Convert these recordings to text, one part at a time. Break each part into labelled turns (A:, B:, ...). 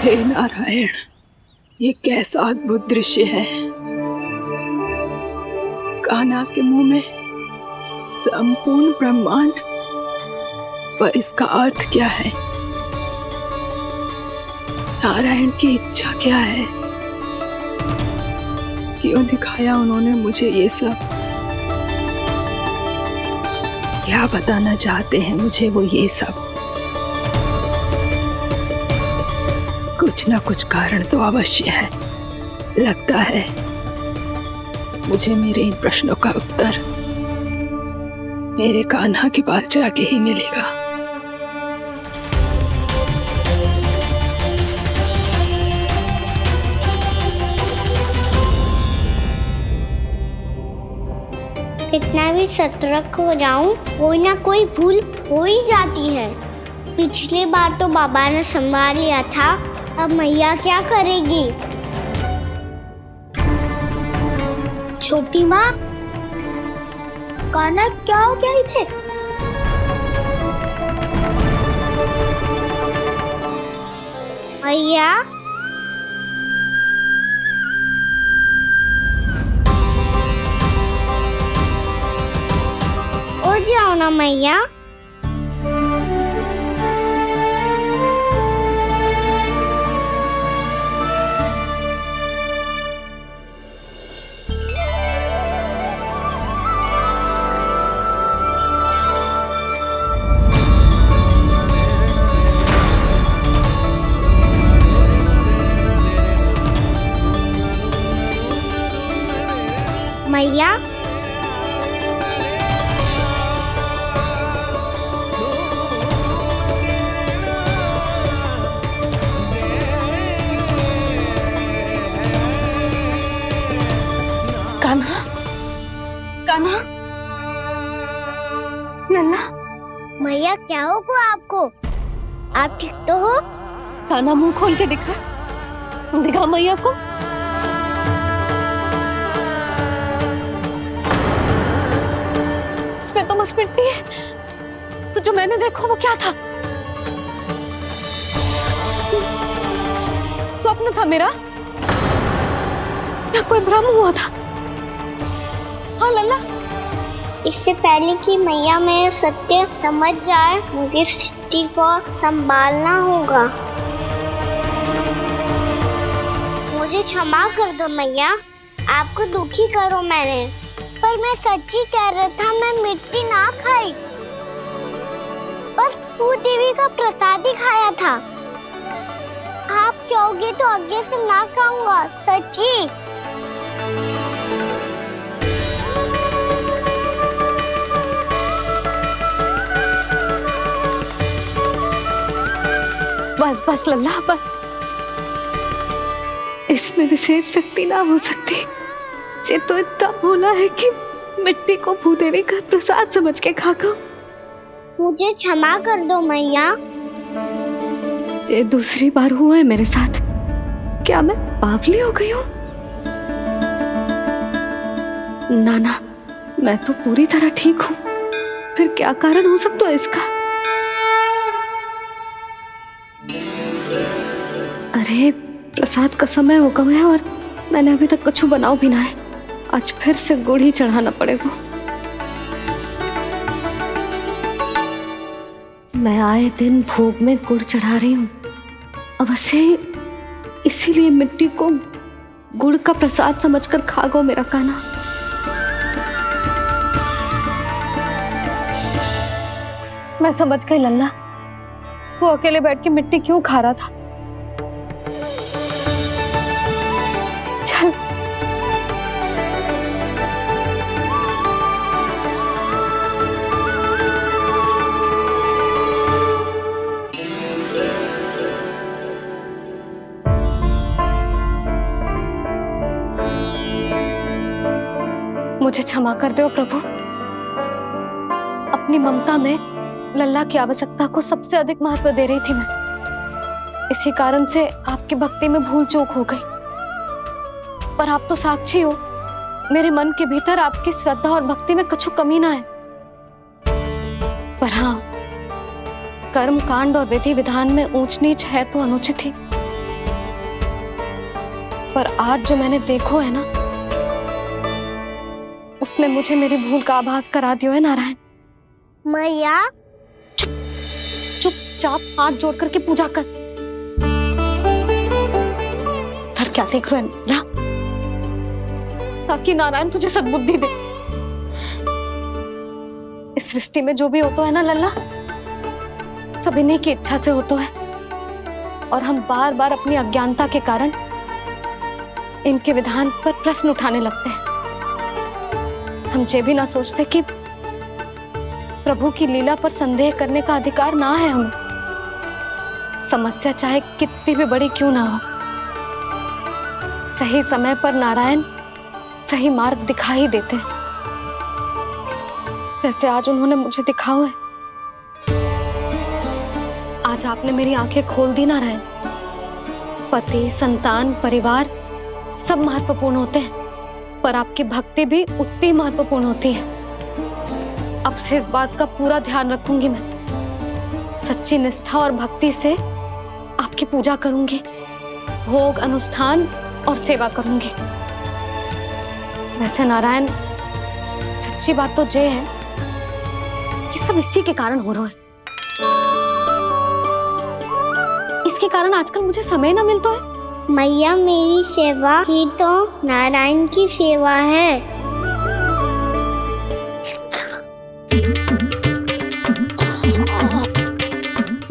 A: हे नारायण, ये कैसा अद्भुत दृश्य है। कान्हा के मुंह में संपूर्ण ब्रह्मांड, पर इसका अर्थ क्या है? नारायण की इच्छा क्या है? क्यों दिखाया उन्होंने मुझे ये सब? क्या बताना चाहते हैं मुझे वो ये सब? कुछ ना कुछ कारण तो अवश्य है। लगता है मुझे मेरे इन प्रश्नों का उत्तर मेरे कान्हा के पास जाके ही मिलेगा।
B: कितना भी सतर्क हो जाऊं, कोई ना कोई भूल हो ही जाती है। पिछली बार तो बाबा ने संभाल लिया था, अब मैया क्या करेगी? छोटी माँ, कान्हा क्या हो गया इधर? मैया, उठ जाओ ना मैया। मैया,
C: कान्हा, कान्हा, नन्ना।
B: मैया क्या होगा आपको? आप ठीक तो हो?
C: कान्हा मुंह खोल के दिखा, दिखा मैया को। इसमें तो बस मिट्टी है, तो जो मैंने देखा वो क्या था? स्वप्न था मेरा या कोई भ्रम हुआ था? हाँ लल्ला,
B: इससे पहले कि मैया मैं सत्य समझ जाए, मुझे स्थिति को संभालना होगा। मुझे क्षमा कर दो मैया, आपको दुखी करो मैंने, पर मैं सच्ची कह रहा था, मैं मिट्टी ना खाई, बस तू देवी का प्रसाद ही खाया था। आप कहोगे तो आगे से ना खाऊंगा, सच्ची।
C: बस बस लल्ला, बस। इसमें विशेष शक्ति ना हो सकती। ये तो इतना भोला है कि मिट्टी को भूदेवी का प्रसाद समझ के खागा।
B: मुझे क्षमा कर दो मैया।
C: ये दूसरी बार हुआ है मेरे साथ। क्या मैं बावली हो गई हूँ? ना, मैं तो पूरी तरह ठीक हूँ। फिर क्या कारण हो सकता है इसका? अरे प्रसाद का समय हो गया है और मैंने अभी तक कुछ बनाओ भी ना है। आज फिर से गुड़ ही चढ़ाना पड़ेगा। मैं आए दिन भोग में गुड़ चढ़ा रही हूँ, अवश्य ही इसीलिए मिट्टी को गुड़ का प्रसाद समझकर खा गो मेरा कान्हा। मैं समझ गई लल्ला, वो अकेले बैठ के मिट्टी क्यों खा रहा था। चल मुझे क्षमा कर दो प्रभु। अपनी ममता में लल्ला की आवश्यकता को सबसे अधिक महत्व दे रही थी मैं। इसी कारण से आपकी भक्ति में भूल चूक हो गई। पर आप तो साक्षी हो, मेरे मन के भीतर आपकी श्रद्धा और भक्ति में कुछ कमी ना है। पर हाँ, कर्म कांड और विधि विधान में ऊंच नीच है तो अनुचित ही। पर आज जो मैंने देखो है ना, उसने मुझे मेरी भूल का आभास करा दियो है नारायण।
B: मैया
C: चुपचाप हाथ जोड़ करके पूजा कर। सर क्या देख रहे हैं ना, ताकि नारायण तुझे सद्बुद्धि दे। इस सृष्टि में जो भी होता है ना लल्ला, सब इन्हीं की इच्छा से होता है, और हम बार बार अपनी अज्ञानता के कारण इनके विधान पर प्रश्न उठाने लगते हैं। हम ये भी ना सोचते कि प्रभु की लीला पर संदेह करने का अधिकार ना है हमें। समस्या चाहे कितनी भी बड़ी क्यों ना हो, सही समय पर नारायण सही मार्ग दिखा ही देते हैं, जैसे आज उन्होंने मुझे दिखाओ है। आज आपने मेरी आंखें खोल दी नारायण। पति, संतान, परिवार सब महत्वपूर्ण होते हैं, पर आपकी भक्ति भी उतनी महत्वपूर्ण होती है। अब से इस बात का पूरा ध्यान रखूंगी मैं। सच्ची निष्ठा और भक्ति से आपकी पूजा करूंगी, भोग, अनुष्ठान और सेवा करूंगी। वैसे नारायण, सच्ची बात तो ये है कि सब इसी के कारण हो रहा है। इसके कारण आजकल मुझे समय ना मिलता है।
B: मैया, मेरी सेवा ही तो नारायण की सेवा है।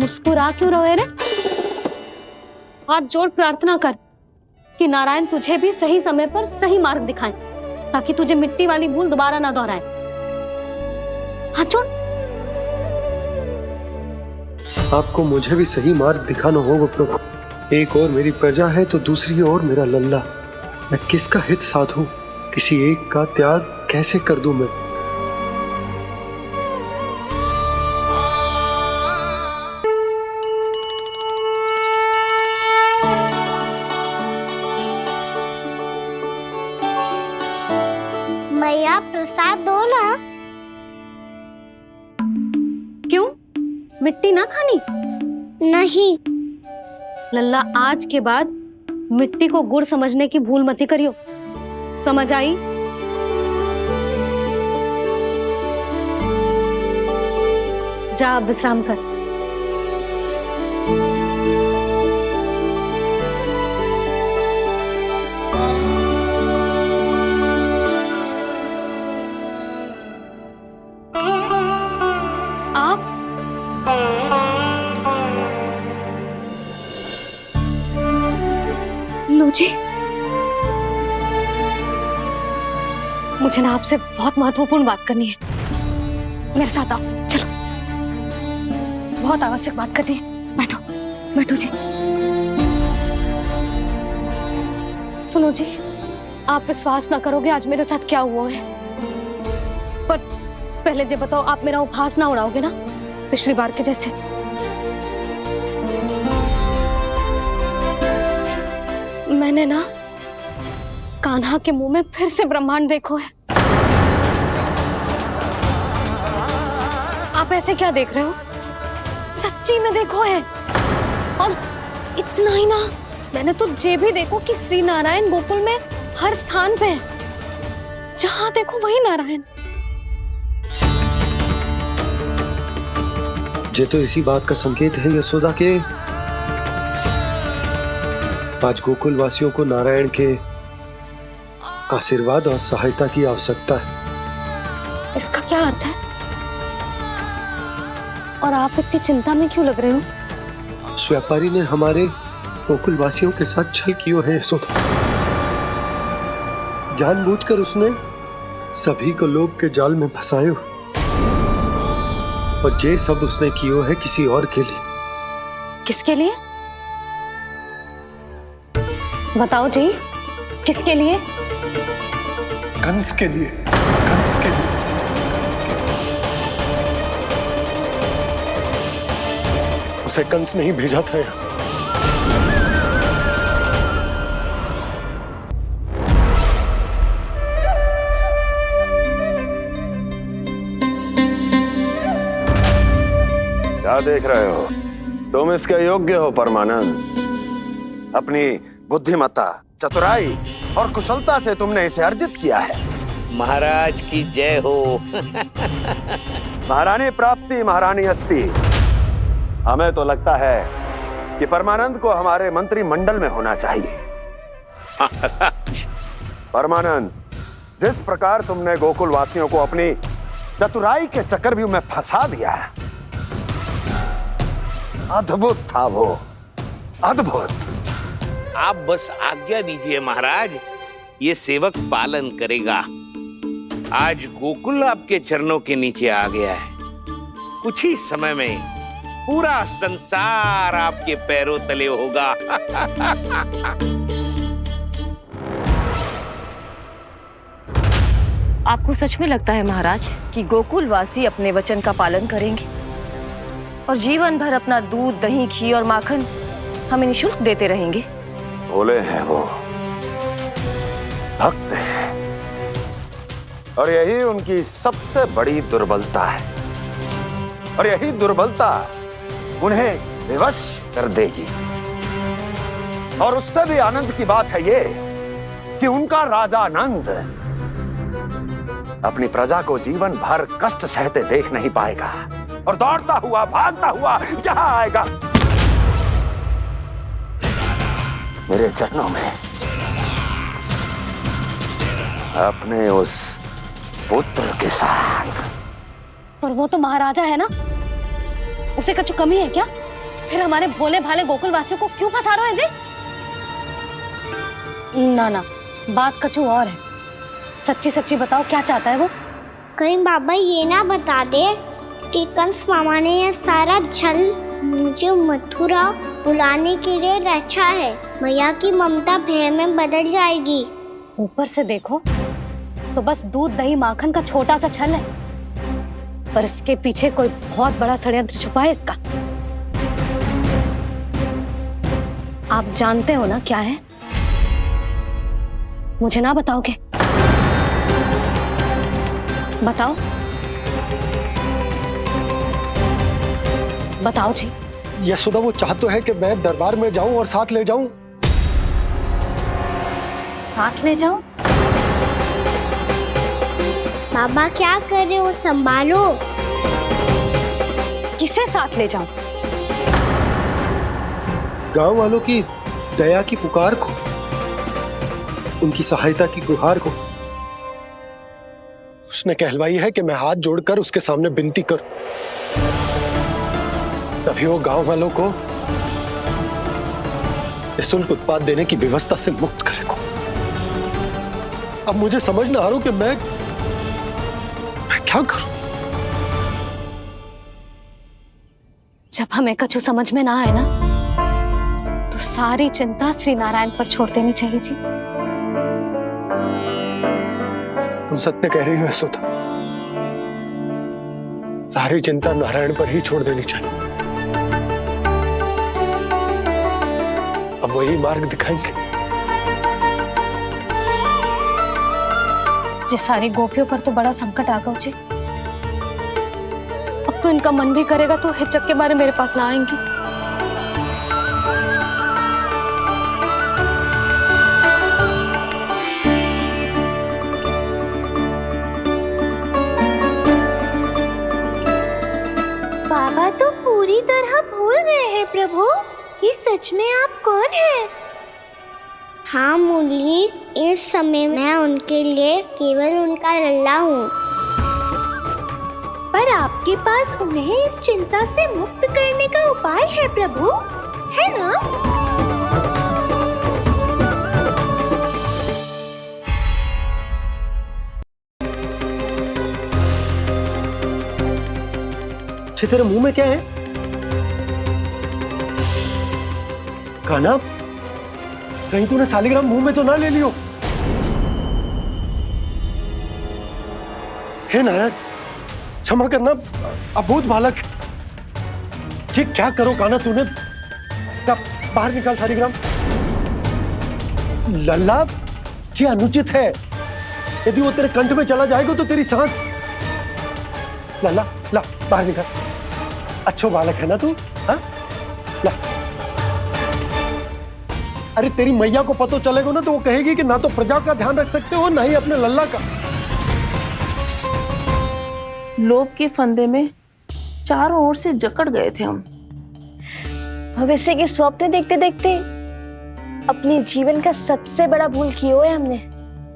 C: मुस्कुरा क्यों रहे रे? हाथ जोड़ प्रार्थना कर कि नारायण तुझे भी सही समय पर सही मार्ग दिखाएं, ताकि तुझे मिट्टी वाली भूल दोबारा ना दोहराए। हाथ जोड़।
D: आपको मुझे भी सही मार्ग दिखाना होगा प्रभु। एक और मेरी प्रजा है तो दूसरी ओर मेरा लल्ला। मैं किसका हित साधूं? किसी एक का त्याग कैसे कर दूं मैं?
B: मैया, प्रसाद दो ना।
C: क्यों? मिट्टी ना खानी?
B: नहीं।
C: लल्ला, आज के बाद मिट्टी को गुड़ समझने की भूल मत करियो। समझ आई? जा अब विश्राम कर। आप लो जी, मुझे ना आपसे बहुत महत्वपूर्ण बात करनी है। मेरे साथ आओ, चलो। बहुत आवश्यक बात करनी है। बैठो, बैठो जी। सुनो जी, आप विश्वास ना करोगे आज मेरे साथ क्या हुआ है। पर पहले ये बताओ, आप मेरा उपहास ना उड़ाओगे ना, पिछली बार के जैसे? मैंने ना कान्हा के मुंह में फिर से ब्रह्मांड देखो है। आप ऐसे क्या देख रहे हो? सच्ची में देखो है। और इतना ही ना, मैंने तो ये भी देखो कि श्री नारायण गोकुल में हर स्थान पे है। जहां देखो वही नारायण।
D: ये तो इसी बात का संकेत है यशोदा के आज गोकुल वासियों को नारायण के आशीर्वाद और सहायता की आवश्यकता है।
C: इसका क्या अर्थ है? और आप इतनी चिंता में क्यों लग रहे हो?
D: उस व्यापारी ने हमारे गोकुल वासियों के साथ छल किया है यशोदा। जानबूझकर उसने सभी को लोभ के जाल में फंसायो, और ये सब उसने किया है किसी और के लिए।
C: किसके लिए? बताओ जी, किसके लिए?
D: कंस के लिए। कंस के लिए। उसे कंस नहीं भेजा था यहाँ।
E: क्या देख रहे हो? तुम इसके योग्य हो परमानंद। अपनी बुद्धिमत्ता, चतुराई और कुशलता से तुमने इसे अर्जित किया है।
F: महाराज की जय हो।
E: महारानी प्राप्ति महारानी अस्ति। हमें तो लगता है कि परमानंद को हमारे मंत्रिमंडल में होना चाहिए।
F: महाराज,
E: परमानंद, जिस प्रकार तुमने गोकुल वासियों को अपनी चतुराई के चक्रव्यूह में फंसा दिया, अद्भुत था वो, अद्भुत।
F: आप बस आज्ञा दीजिए महाराज, ये सेवक पालन करेगा। आज गोकुल आपके चरणों के नीचे आ गया है। कुछ ही समय में पूरा संसार आपके पैरों तले होगा।
G: आपको सच में लगता है महाराज कि गोकुलवासी अपने वचन का पालन करेंगे और जीवन भर अपना दूध, दही, घी और माखन हमें निःशुल्क देते रहेंगे?
E: भोले हैं वो, भक्त हैं, और यही उनकी सबसे बड़ी दुर्बलता है। और यही दुर्बलता उन्हें विवश कर देगी। और उससे भी आनंद की बात है ये कि उनका राजा नंद अपनी प्रजा को जीवन भर कष्ट सहते देख नहीं पाएगा और दौड़ता हुआ, भागता हुआ यहाँ आएगा मेरे चरणों में, अपने उस पुत्र के साथ।
C: पर वो तो महाराजा है ना, उसे कुछ कमी है क्या? फिर हमारे भोले भाले गोकुल वासियों को क्यों फंसा रहे हैं जी? ना ना, बात कछु और है। सच्ची सच्ची बताओ, क्या चाहता है वो?
B: कहीं बाबा ये ना बता दे कि कंस मामा ने यह सारा छल मुझे मथुरा बुलाने के लिए रचा है। मैया की ममता भय में बदल जाएगी।
C: ऊपर से देखो तो बस दूध, दही, माखन का छोटा सा छल है, पर इसके पीछे कोई बहुत बड़ा षड्यंत्र छुपा है इसका। आप जानते हो ना क्या है? मुझे ना बताओगे? बताओ बताओ जी।
D: यशोदा, वो चाह तो है कि मैं दरबार में जाऊं और साथ ले जाऊं।
C: साथ ले जाओ?
B: बाबा क्या कर रहे हो, संभालो।
C: किसे साथ ले जाऊं?
D: गांव वालों की दया की पुकार को, उनकी सहायता की गुहार को। उसने कहलवाई है कि मैं हाथ जोड़कर उसके सामने विनती करूं, तभी वो गांव वालों को निःशुल्क उत्पाद देने की व्यवस्था से मुक्त करेगा। अब मुझे समझ ना आ रहा कि मैं क्या करूं।
C: जब हमें कछु समझ में ना आए ना, तो सारी चिंता श्री नारायण पर छोड़ देनी चाहिए जी।
D: तुम सत्य कह रही हो यशोदा, सारी चिंता नारायण पर ही छोड़ देनी चाहिए। अब वही मार्ग दिखाएंगे।
C: जिस सारी गोपियों पर तो बड़ा संकट आ गया जी। अब तो इनका मन भी करेगा तो हिचक के बारे मेरे पास ना आएंगी।
H: बाबा तो पूरी तरह भूल गए हैं प्रभु, ये सच में आप कौन हैं?
B: हाँ मुरली, इस समय मैं उनके लिए केवल उनका लल्ला हूँ।
H: पर आपके पास उन्हें इस चिंता से मुक्त करने का उपाय है प्रभु, है ना?
D: तेरे मुंह में क्या है? कान्हा, कहीं तूने सालिग्राम मुंह में तो ना ले लियो? हे नारायण, क्षमा करना, अबोध बालक। जी क्या करो कान्हा तूने? बाहर निकाल सालिग्राम। लल्ला, जी अनुचित है। यदि वो तेरे कंठ में चला जाएगा तो तेरी सांस। लल्ला, ला बाहर निकाल। अच्छो बालक है ना तू? हाँ, ला। अरे तेरी मैया को पता चलेगा ना तो वो कहेगी कि ना तो प्रजा का ध्यान रख सकते हो ना ही अपने लल्ला का।
I: लोभ के फंदे में चारों ओर से जकड़ गए थे हम।
C: भविष्य के स्वप्न देखते देखते अपने जीवन का सबसे बड़ा भूल किया है हमने।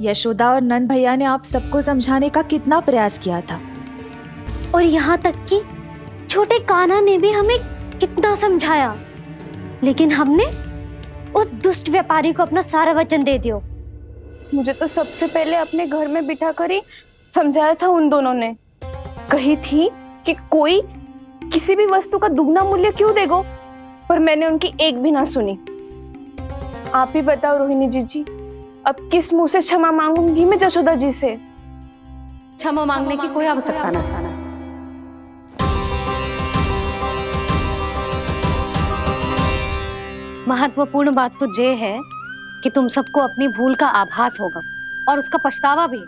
J: यशोदा और नंद भैया ने आप सबको समझाने का कितना प्रयास किया था,
B: और यहाँ तक कि छोटे कान्हा ने भी हमें कितना समझाया, लेकिन हमने उस दुष्ट व्यापारी को अपना सारा वचन दे दिया।
I: मुझे तो सबसे पहले अपने घर में बिठा कर ही समझाया था उन दोनों ने। कही थी कि कोई किसी भी वस्तु का दुगना मूल्य क्यों देगो, पर मैंने उनकी एक भी ना सुनी। आप ही बताओ रोहिणी जी, अब किस मुंह से क्षमा मांगूंगी मैं जशोदा जी से?
C: क्षमा मांगने की कोई आवश्यकता ना। महत्वपूर्ण बात तो ये है कि तुम सबको अपनी भूल का आभास होगा और उसका पछतावा भी।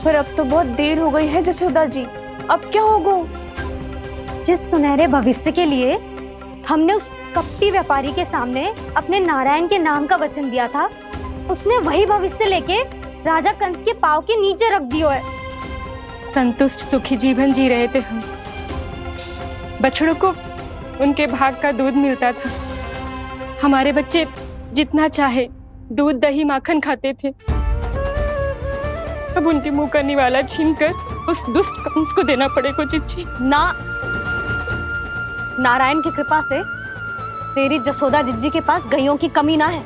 I: पर अब तो बहुत देर हो गई है जशोदा जी, अब क्या होगा?
B: जिस सुनहरे भविष्य के लिए हमने उस कपटी व्यापारी के सामने अपने नारायण के नाम का वचन दिया था, उसने वही भविष्य लेके राजा कंस के पांव के नीचे रख दिया है।
K: संतुष्ट सुखी जीवन जी रहे थे हम। बछड़ों को उनके भाग का दूध मिलता था। हमारे बच्चे जितना चाहे दूध दही माखन खाते थे। अब उनके मुंह का निवाला छीनकर उस दुष्ट कंस को देना पड़ेगा चिच्ची।
C: ना, नारायण की कृपा से तेरी जसोदा जिज्जी के पास गैयों की कमी ना है।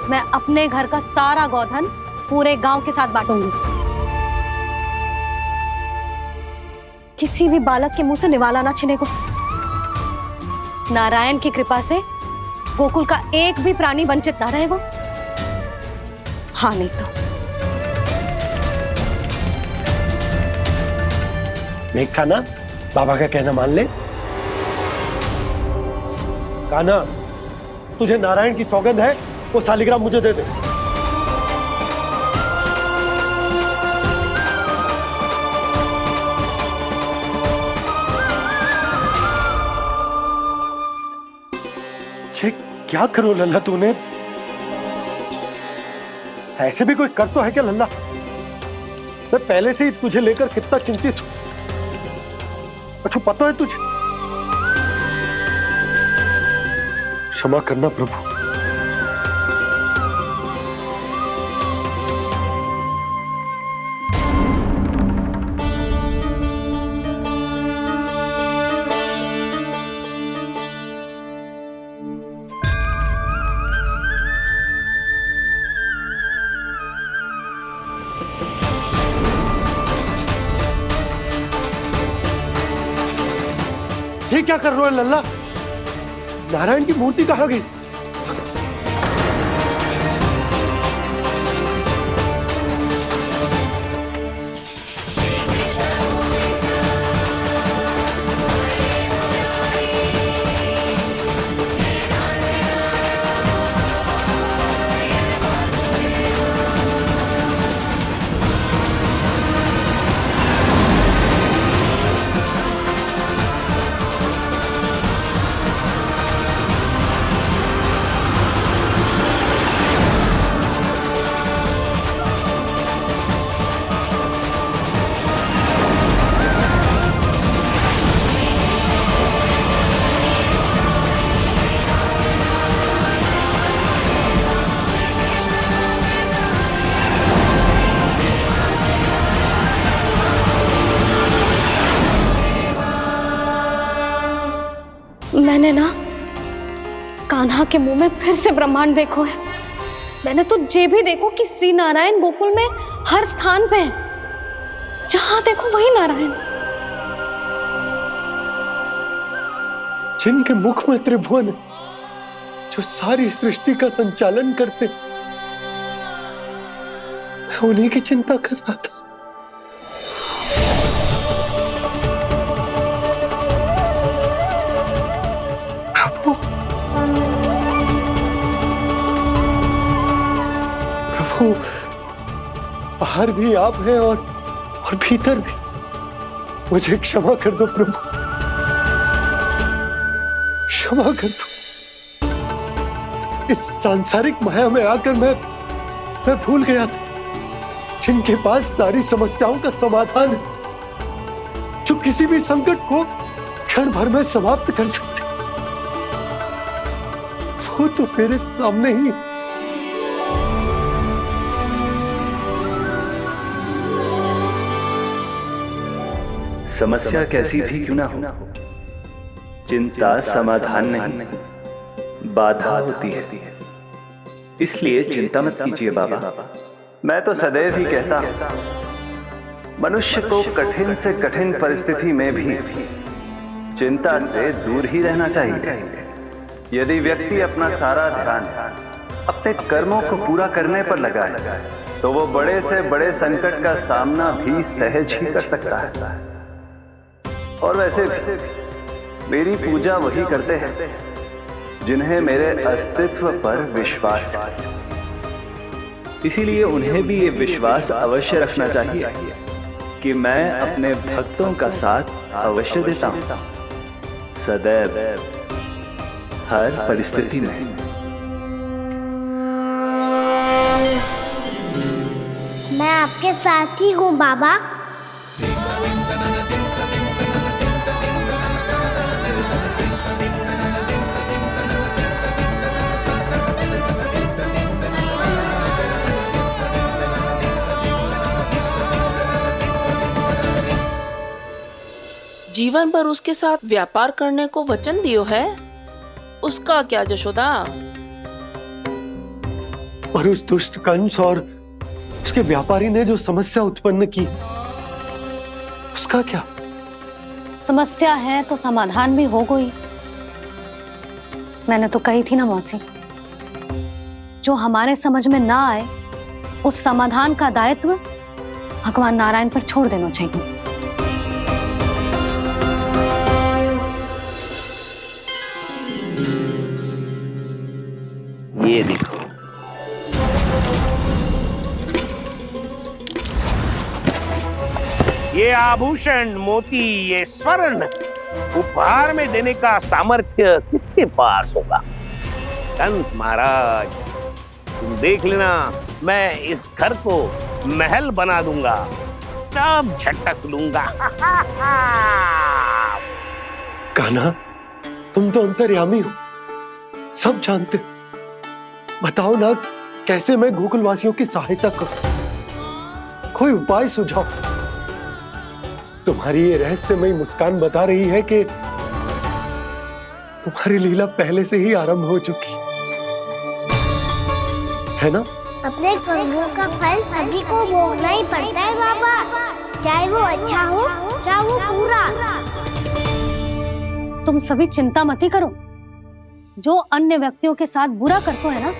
C: मैं अपने घर का सारा गोधन पूरे गांव के साथ बांटूंगी। किसी भी बालक के मुंह से निवाला ना छिने को। नारायण की कृपा से गोकुल का एक भी प्राणी वंचित ना रहेगा। हाँ नहीं तो
D: देख कान्हा, बाबा का कहना मान ले। कान्हा, तुझे नारायण की सौगंध है, वो शालिग्राम मुझे दे दे। छे, क्या करो लल्ला तूने? ऐसे भी कोई कर तो है क्या लल्ला? मैं पहले से ही तुझे लेकर कितना चिंतित हूं। अच्छा पता है तुझे? क्षमा करना प्रभु। ये क्या कर रहे हो लल्ला? नारायण की मूर्ति कहाँ गई?
C: मैंने ना कान्हा के मुंह में फिर से ब्रह्मांड देखो है। मैंने तो ये भी देखो कि श्री नारायण गोकुल में हर स्थान पे है। जहां देखो वही नारायण।
D: जिनके मुख में त्रिभुवन है, जो सारी सृष्टि का संचालन करते, मैं उन्हीं की चिंता कर रहा था। प्रभु, बाहर भी आप हैं और भीतर भी। मुझे क्षमा कर दो प्रभु, क्षमा कर दो। इस सांसारिक माया में आकर मैं भूल गया था जिनके पास सारी समस्याओं का समाधान है, जो किसी भी संकट को क्षण भर में समाप्त कर सकते, वो तो मेरे सामने ही।
L: समस्या कैसी भी क्यों ना हो, चिंता समाधान नहीं, बाधा होती है। इसलिए चिंता मत कीजिए बाबा। मैं तो सदैव ही कहता हूं, मनुष्य को कठिन से कठिन परिस्थिति में भी चिंता से दूर ही रहना चाहिए। यदि व्यक्ति अपना सारा ध्यान अपने कर्मों को पूरा करने पर लगाए तो वो बड़े से बड़े संकट का सामना भी सहज ही कर सकता है। और वैसे भी मेरी पूजा वही करते हैं जिन्हें मेरे अस्तित्व पर विश्वास है। इसीलिए उन्हें भी ये विश्वास अवश्य रखना चाहिए कि मैं अपने भक्तों का साथ अवश्य देता हूं, सदैव, हर परिस्थिति में।
B: मैं आपके साथ ही हूँ बाबा।
M: जीवन भर उसके साथ व्यापार करने को वचन दियो है, उसका क्या जशोदा?
D: और उस दुष्ट कंस और उसके व्यापारी ने जो समस्या उत्पन्न की, उसका क्या?
C: समस्या है तो समाधान भी हो गई। मैंने तो कही थी ना मौसी, जो हमारे समझ में ना आए उस समाधान का दायित्व भगवान नारायण पर छोड़ देना चाहिए।
F: ये देखो, ये आभूषण, मोती, ये स्वर्ण उपहार में देने का सामर्थ्य किसके पास होगा? कंस महाराज, तुम देख लेना, मैं इस घर को महल बना दूंगा, सब झटक लूंगा।
D: कान्हा, तुम तो अंतर्यामी हो, सब जानते। बताओ ना, कैसे मैं गोकुलवासियों की सहायता करूं? कोई उपाय सुझाओ। तुम्हारी ये रहस्यमयी मुस्कान बता रही है कि तुम्हारी लीला पहले से ही आरंभ हो चुकी है ना?
B: अपने कर्मों का फल सभी को भोगना ही पड़ता है बाबा, चाहे वो अच्छा हो चाहे वो बुरा।
C: तुम सभी चिंता मत ही करो। जो अन्य व्यक्तियों के साथ बुरा करते है ना,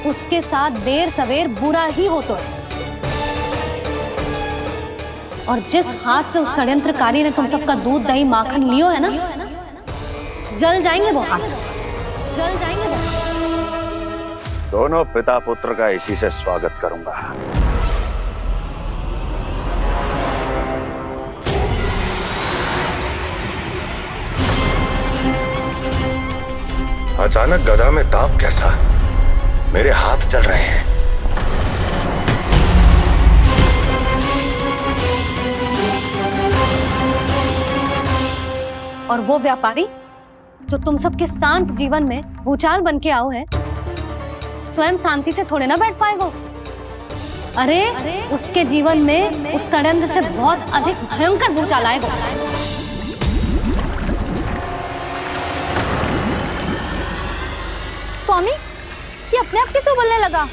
C: उसके साथ देर सवेर बुरा ही होता है। और जिस हाथ से उस षड्यंत्रकारी ने तुम सबका दूध दही माखन लियो है ना, जल जाएंगे वो हाथ, जल जाएंगे वो।
E: दोनों पिता पुत्र का इसी से स्वागत करूंगा।
N: अचानक गदा में ताप कैसा? मेरे हाथ जल रहे हैं।
C: और वो व्यापारी जो तुम सबके शांत जीवन में भूचाल बन के आओ है, स्वयं शांति से थोड़े ना बैठ पाएगा। अरे उसके जीवन में उस षड्यंत्र से बहुत अधिक भयंकर भूचाल आएगा।
I: स्वामी, ये अपने आप कैसे बोलने लगा?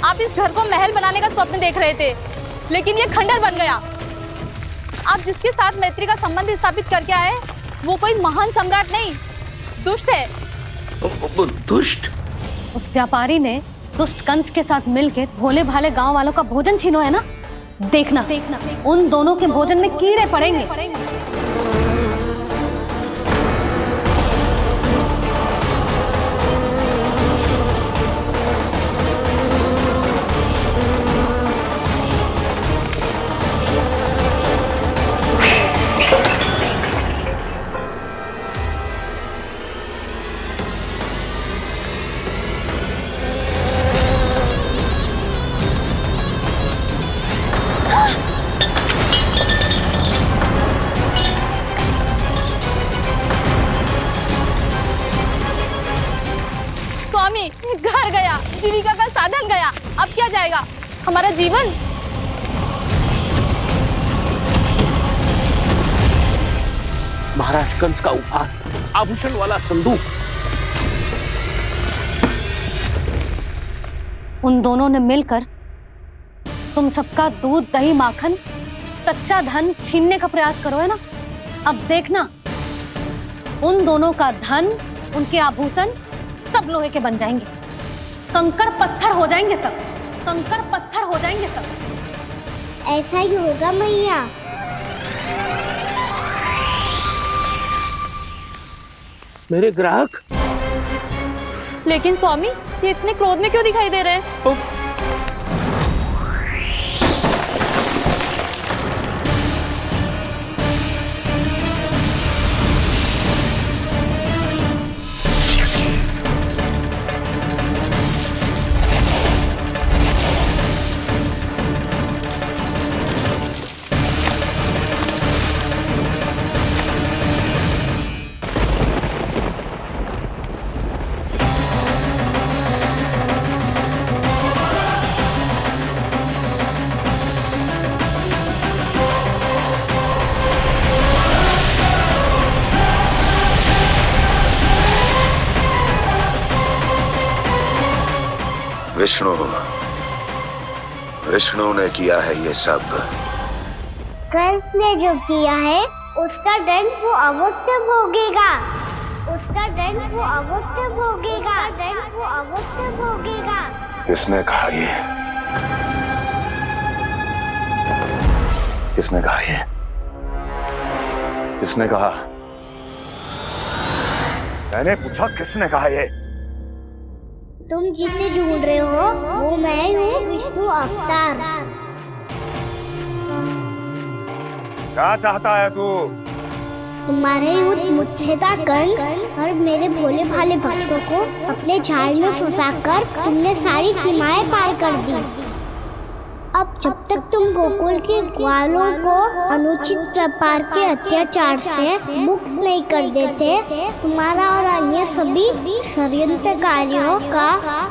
I: आप इस घर को महल बनाने का स्वप्न देख रहे थे, लेकिन ये खंडर बन गया। आप जिसके साथ मैत्री का संबंध स्थापित करके आए, वो कोई महान सम्राट नहीं, दुष्ट है।
F: दुष्ट?
C: उस व्यापारी ने दुष्ट कंस के साथ मिलकर भोले भाले गांव वालों का भोजन छीनो है ना। देखना उन दोनों के भोजन में कीड़े पड़ेंगे।
I: स्वामी, घर गया, जीविका का साधन गया, अब क्या जाएगा हमारा जीवन?
F: महाराज कंस का उपहार, आभूषण वाला संदूक।
C: उन दोनों ने मिलकर तुम सबका दूध दही माखन सच्चा धन छीनने का प्रयास करो है ना। अब देखना उन दोनों का धन, उनके आभूषण सब लोहे के बन जाएंगे, कंकड़ पत्थर हो जाएंगे सब, कंकड़ पत्थर हो जाएंगे सब।
B: ऐसा ही होगा मैया।
F: मेरे ग्राहक।
I: लेकिन स्वामी, ये इतने क्रोध में क्यों दिखाई दे रहे हैं?
N: विष्णु ने किया है ये सब।
B: कंस ने जो किया है उसका दंड वो अवश्य भोगेगा, उसका दंड वो अवश्य भोगेगा, दंड वो अवश्य भोगेगा।
N: किसने कहा ये? किसने कहा ये? किसने कहा? मैंने पूछा किसने कहा ये?
B: तुम जिसे ढूंढ रहे हो वो मैं हूँ, विष्णु अवतार।
N: क्या चाहता है तू?
B: तुम्हारे युद्ध मुझसे था कंस, और मेरे भोले भाले भक्तों को अपने जाल में फंसाकर तुमने सारी सीमाएं पार कर दी। अब जब तक तुम गोकुल के ग्वालों को अनुचित प्रकार के अत्याचार से मुक्त नहीं कर देते, तुम्हारा और अन्य सभी षड्यंत्रकारियों का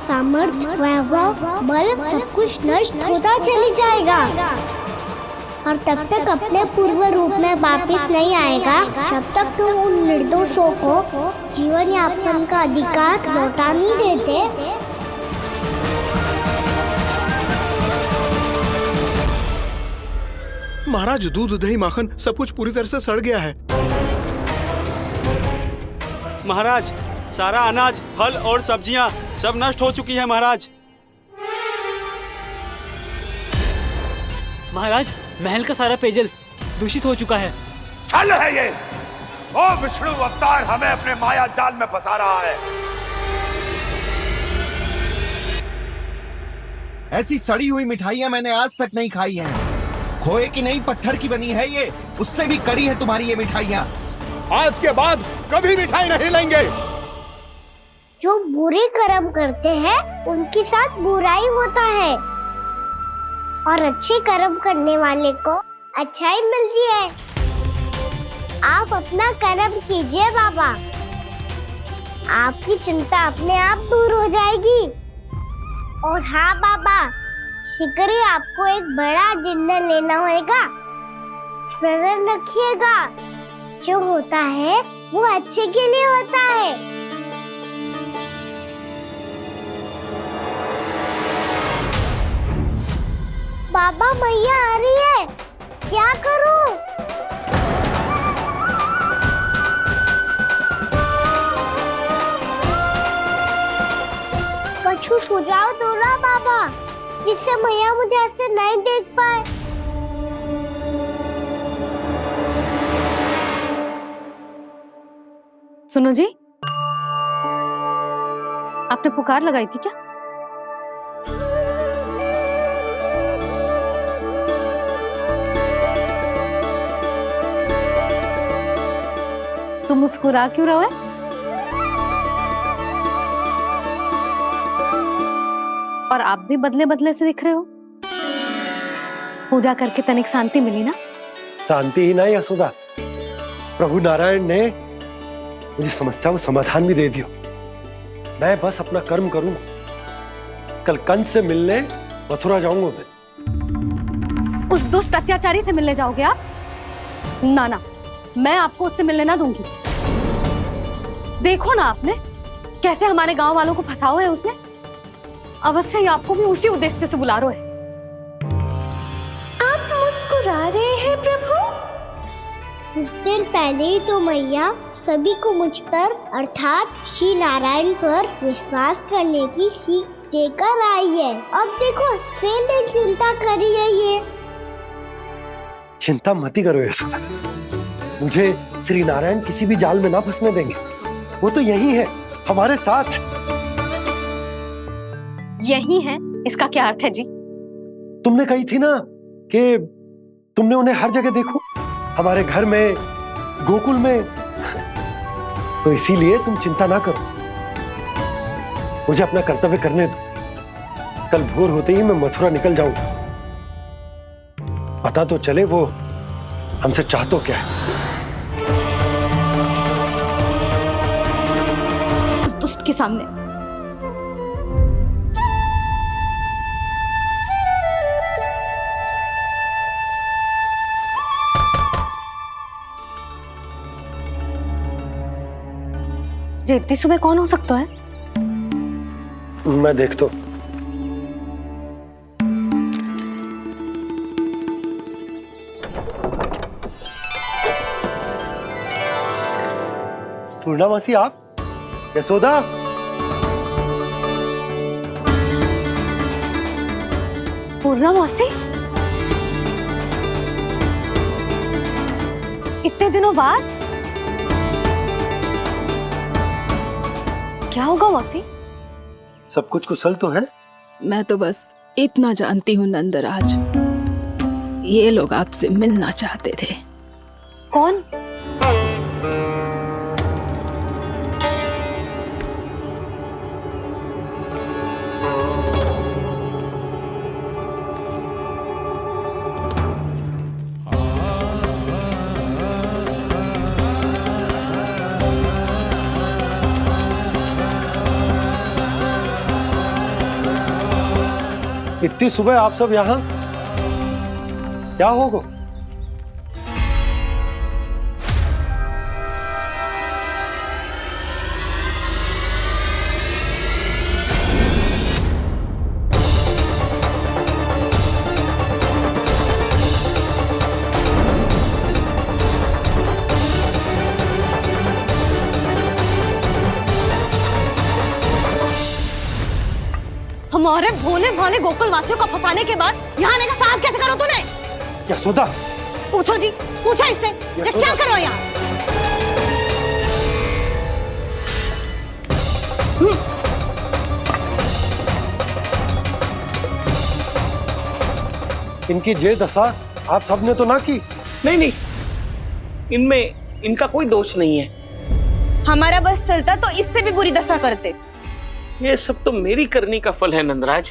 B: सामर्थ्य, वैभव, बल सब कुछ नष्ट होता चली जाएगा, और तब तक अपने पूर्व रूप में वापस नहीं आएगा जब तक तुम उन निर्दोषों को जीवन यापन का अधिकार लौटा नहीं देते।
D: महाराज, दूध दही माखन सब कुछ पूरी तरह से सड़ गया है।
O: महाराज, सारा अनाज, फल और सब्जियां सब नष्ट हो चुकी है महाराज।
P: महाराज, महल का सारा पेयजल दूषित हो चुका है।
E: छल है ये। ओ विष्णु अवतार हमें अपने माया जाल में फंसा रहा है।
Q: ऐसी सड़ी हुई मिठाइयां मैंने आज तक नहीं खाई हैं। खोए की नहीं, पत्थर की बनी है ये, उससे भी कड़ी है तुम्हारी ये मिठाइयां।
D: आज के बाद कभी मिठाई नहीं लेंगे।
B: जो बुरे कर्म करते हैं उनके साथ बुराई होता है, और अच्छे कर्म करने वाले को अच्छाई मिलती है। आप अपना कर्म कीजिए बाबा, आपकी चिंता अपने आप दूर हो जाएगी। और हाँ बाबा, शीघ्र ही आपको एक बड़ा डिनर लेना होगा। स्मरण रखिएगा, जो होता है वो अच्छे के लिए होता है। बाबा, मैया आ रही है, क्या करूं? सुझाव दो ना बाबा, जिससे मैया मुझे ऐसे नहीं देख पाए।
C: सुनो जी, आपने पुकार लगाई थी क्या? तुम मुस्कुरा क्यों रहे हो? और आप भी बदले बदले से दिख रहे हो। पूजा करके तनिक शांति मिली ना?
D: शांति ही नहीं यशोदा, प्रभु नारायण ने मुझे समस्या को समाधान भी दे दियो। मैं बस अपना कर्म करूं। कल कंस से मिलने मथुरा जाऊंगा मैं।
C: उस दुष्ट अत्याचारी से मिलने जाओगे आप? ना ना, मैं आपको उससे मिलने ना दूंगी। देखो ना आपने कैसे हमारे गांव वालों को फंसाओ है उसने। अवश्य ही आपको भी उसी उद्देश्य से बुला रहा है।
H: आप मुस्कुरा रहे हैं प्रभु?
B: कुछ देर पहले ही तो मैया सभी को मुझ पर अर्थात श्री नारायण पर विश्वास करने की सीख देकर आई है। अब देखो स्वयं भी चिंता करी है ये।
D: चिंता मत ही करो यशोदा, मुझे श्री नारायण किसी भी जाल में ना फंसने देंगे। वो तो यही है हमारे साथ।
C: यही है, इसका क्या अर्थ है जी?
D: तुमने कही थी ना कि तुमने उन्हें हर जगह देखो, हमारे घर में, गोकुल में। तो इसीलिए तुम चिंता ना करो, मुझे अपना कर्तव्य करने दो। कल भोर होते ही मैं मथुरा निकल जाऊंगा। पता तो चले वो हमसे चाहतो क्या है।
C: उस दुष्ट के सामने इतनी सुबह कौन हो सकता है?
D: मैं देखता हूं। पूर्णामासी आप? यशोदा?
C: पूर्णामासी? इतने दिनों बाद? क्या होगा मौसी?
D: सब कुछ कुशल तो है?
A: मैं तो बस इतना जानती हूँ नंदराज, ये लोग आपसे मिलना चाहते थे।
C: कौन?
D: इतनी सुबह आप सब यहाँ? क्या होगा?
C: हमारे भोले भाले गोकुल वासियों को फंसाने के बाद यहाँ आने का साहस कैसे करो तूने?
D: यशोदा!
C: पूछो जी, पूछो इससे, ये क्या करो यहाँ?
D: इनकी जे दशा आप सबने तो ना की।
M: नहीं नहीं, इनमें इनका कोई दोष नहीं है।
I: हमारा बस चलता तो इससे भी बुरी दशा करते।
F: ये सब तो मेरी करनी का फल है नंदराज।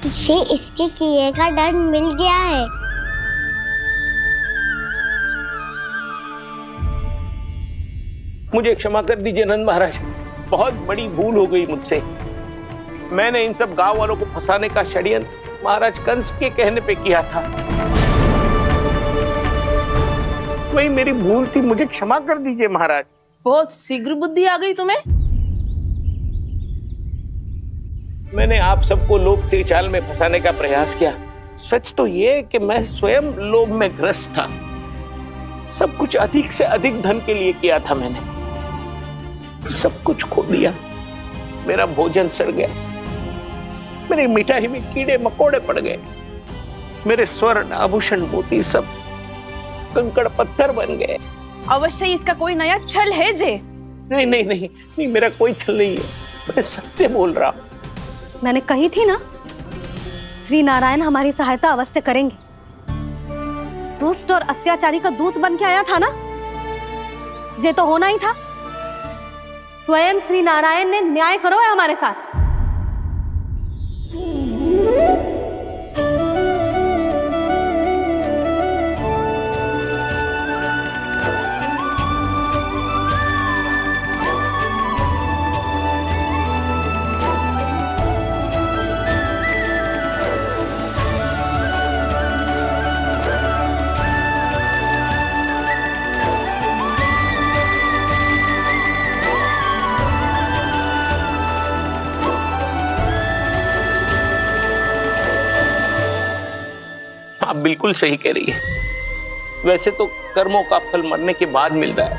B: इसे इसके किए का डर मिल गया है।
F: मुझे क्षमा कर दीजिए नंद महाराज, बहुत बड़ी भूल हो गई मुझसे। मैंने इन सब गांव वालों को फंसाने का षड्यंत्र महाराज कंस के कहने पे किया था। वही मेरी भूल थी, मुझे क्षमा कर दीजिए महाराज।
M: बहुत शीघ्र बुद्धि आ गई तुम्हें।
F: मैंने आप सबको लोभ के चाल में फंसाने का प्रयास किया। सच तो ये कि मैं स्वयं लोभ में ग्रस्त था। सब कुछ अधिक से अधिक धन के लिए किया था मैंने, सब कुछ खो दिया। मेरा भोजन सड़ गया, मेरी मिठाई में कीड़े मकोड़े पड़ गए, मेरे स्वर्ण आभूषण मोती सब कंकड़ पत्थर बन गए।
I: अवश्य इसका कोई नया छल है जे।
F: नहीं नहीं नहीं नहीं, मेरा कोई छल नहीं है, मैं सत्य बोल रहा हूं।
C: मैंने कही थी ना, श्री नारायण हमारी सहायता अवश्य करेंगे। दुष्ट और अत्याचारी का दूत बन के आया था ना, ये तो होना ही था। स्वयं श्री नारायण ने न्याय करो है हमारे साथ।
F: आप बिल्कुल सही कह रही है। वैसे तो कर्मों का फल मरने के बाद मिल रहा है,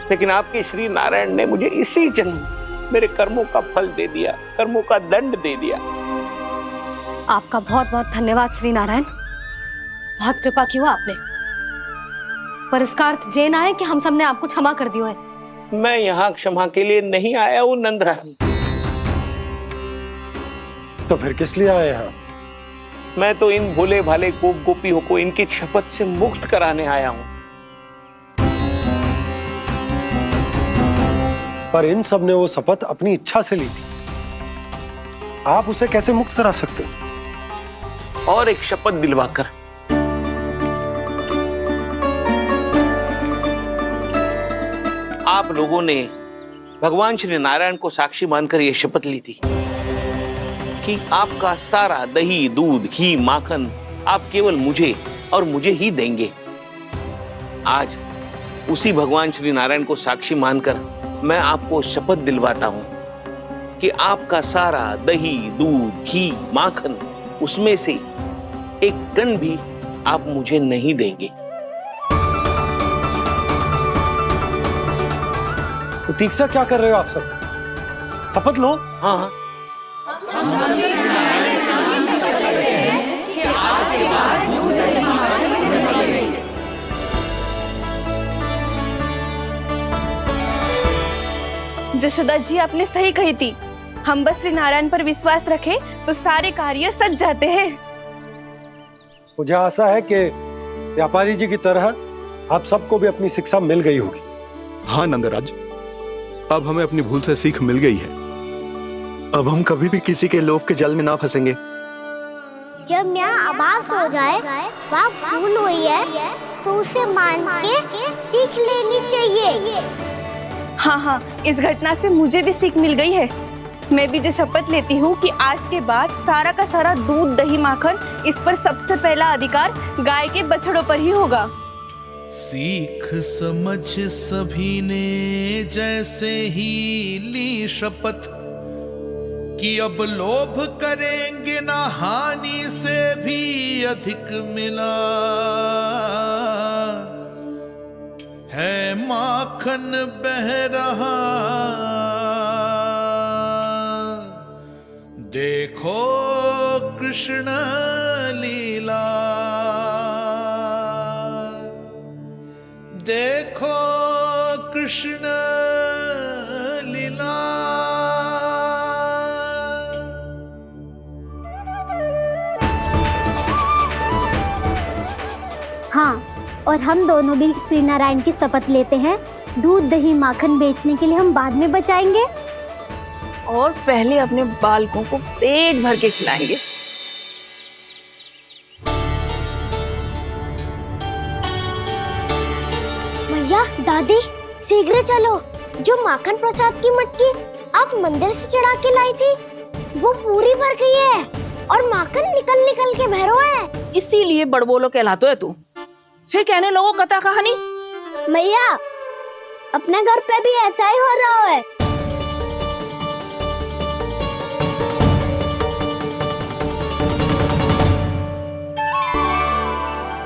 F: लेकिन आपके श्री नारायण ने मुझे इसी जन्म मेरे कर्मों का फल दे दिया, कर्मों का दंड दे दिया।
C: आपका बहुत बहुत धन्यवाद श्री नारायण, बहुत कृपा की हो आपने। पर इसका अर्थ ये ना है कि हम सबने आपको क्षमा कर दिया है।
F: मैं यहाँ क्षमा के लिए नहीं आया हूँ नंदरानी।
D: तो फिर किस लिए आए हैं?
F: मैं तो इन भोले भाले गोप गोपियों को इनकी शपथ से मुक्त कराने आया हूं।
D: पर इन सब ने वो शपथ अपनी इच्छा से ली थी, आप उसे कैसे मुक्त करा सकते हो?
F: और एक शपथ दिलवाकर। आप लोगों ने भगवान श्री नारायण को साक्षी मानकर यह शपथ ली थी कि आपका सारा दही, दूध, घी, माखन आप केवल मुझे और मुझे ही देंगे। आज उसी भगवान श्री नारायण को साक्षी मानकर मैं आपको शपथ दिलवाता हूं कि आपका सारा दही, दूध, घी, माखन उसमें से एक कण भी आप मुझे नहीं देंगे।
D: प्रतीक्षा क्या कर रहे हो आप सब? शपथ लो।
F: हाँ
I: जशोदा जी, आपने सही कही थी। हम बस श्री नारायण पर विश्वास रखें तो सारे कार्य सज जाते हैं।
D: मुझे आशा है कि व्यापारी जी की तरह आप सबको भी अपनी शिक्षा मिल गई होगी।
R: हाँ नंदराज, अब हमें अपनी भूल से सीख मिल गई है। अब हम कभी भी किसी के लोभ के जाल में ना फंसेंगे।
B: जब यहाँ आभास हो जाए वहाँ भूल हुई है तो उसे मान के सीख लेनी चाहिए।
I: हाँ हाँ, इस घटना से मुझे भी सीख मिल गई है। मैं भी जो शपथ लेती हूँ कि आज के बाद सारा का सारा दूध, दही, माखन इस पर सबसे पहला अधिकार गाय के बछड़ों पर ही होगा।
S: सीख समझ सभी ने जैसे ही ली शपथ कि अब लोभ करेंगे ना हानि से भी अधिक मिला है, माखन बह रहा देखो कृष्ण लीला, देखो कृष्ण लीला।
B: हाँ, और हम दोनों भी श्री नारायण की शपथ लेते हैं, दूध, दही, माखन बेचने के लिए हम बाद में बचाएंगे
M: और पहले अपने बालकों को पेट भर के खिलाएंगे।
B: भैया, दादी, शीघ्र चलो। जो माखन प्रसाद की मटकी आप मंदिर से चढ़ा के लाई थी वो पूरी भर गई है और माखन निकल निकल के बह रहा है।
M: इसीलिए बड़बोलो कहलाता है तू। फिर कहने लोगों कथा कहानी।
B: भैया, अपने घर पे भी ऐसा ही हो रहा है।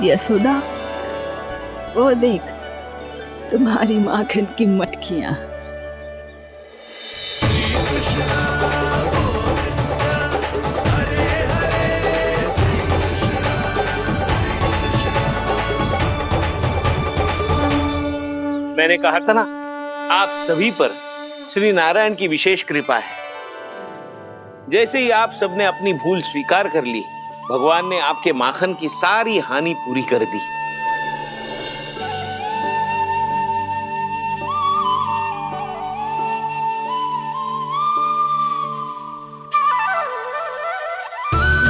A: यशोदा, वो देख, तुम्हारी माखन की मटकियां।
F: मैंने कहा था ना, आप सभी पर श्री नारायण की विशेष कृपा है। जैसे ही आप सबने अपनी भूल स्वीकार कर ली, भगवान ने आपके माखन की सारी हानि पूरी कर दी।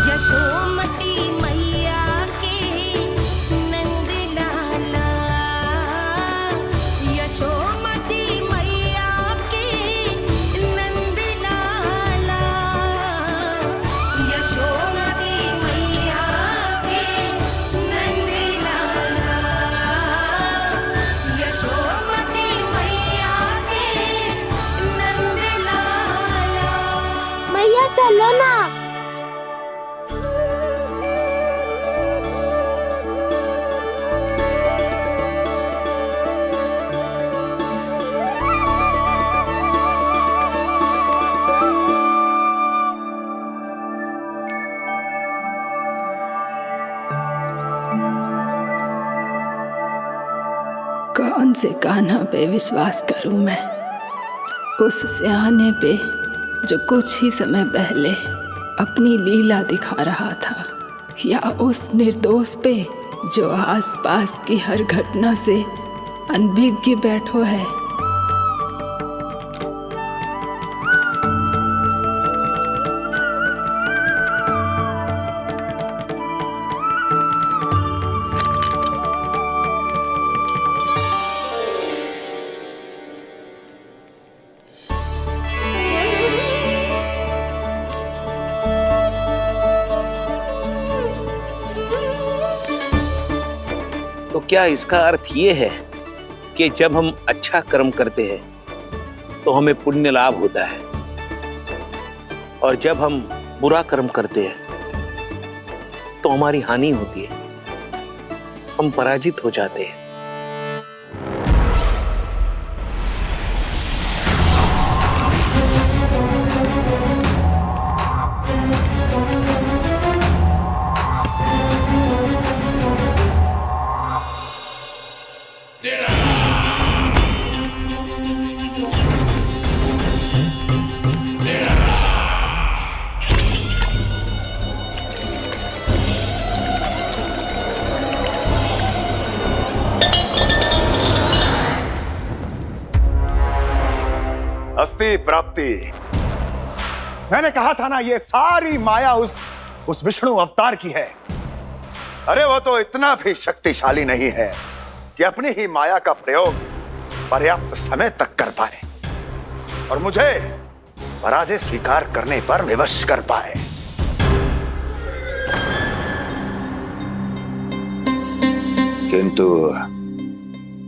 H: यशोमती मैया के नंद लाला, यशोमती मैया के नंद लाला, यशोमती मैया के नंद लाला, यशोमती मैया के नंद लाला।
B: मैया चलो ना।
A: कौन से कान्हा पे विश्वास करूं मैं? उस सियाने पे जो कुछ ही समय पहले अपनी लीला दिखा रहा था, या उस निर्दोष पे जो आसपास की हर घटना से अनभिज्ञ बैठो है?
F: तो क्या इसका अर्थ ये है कि जब हम अच्छा कर्म करते हैं तो हमें पुण्य लाभ होता है, और जब हम बुरा कर्म करते हैं तो हमारी हानि होती है, हम पराजित हो जाते हैं?
E: अस्ति प्राप्ति। मैंने कहा था ना, ये सारी माया उस विष्णु अवतार की है। अरे वो तो इतना भी शक्तिशाली नहीं है कि अपनी ही माया का प्रयोग पर्याप्त समय तक कर पाए और मुझे पराजय स्वीकार करने पर विवश कर पाए।
N: किंतु